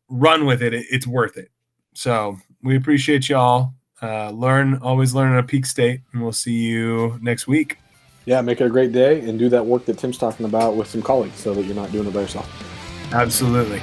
[SPEAKER 2] run with it. It's worth it. So we appreciate y'all. Always learn at a peak state, and we'll see you next week.
[SPEAKER 1] Yeah, make it a great day and do that work that Tim's talking about with some colleagues so that you're not doing it by yourself.
[SPEAKER 2] Absolutely.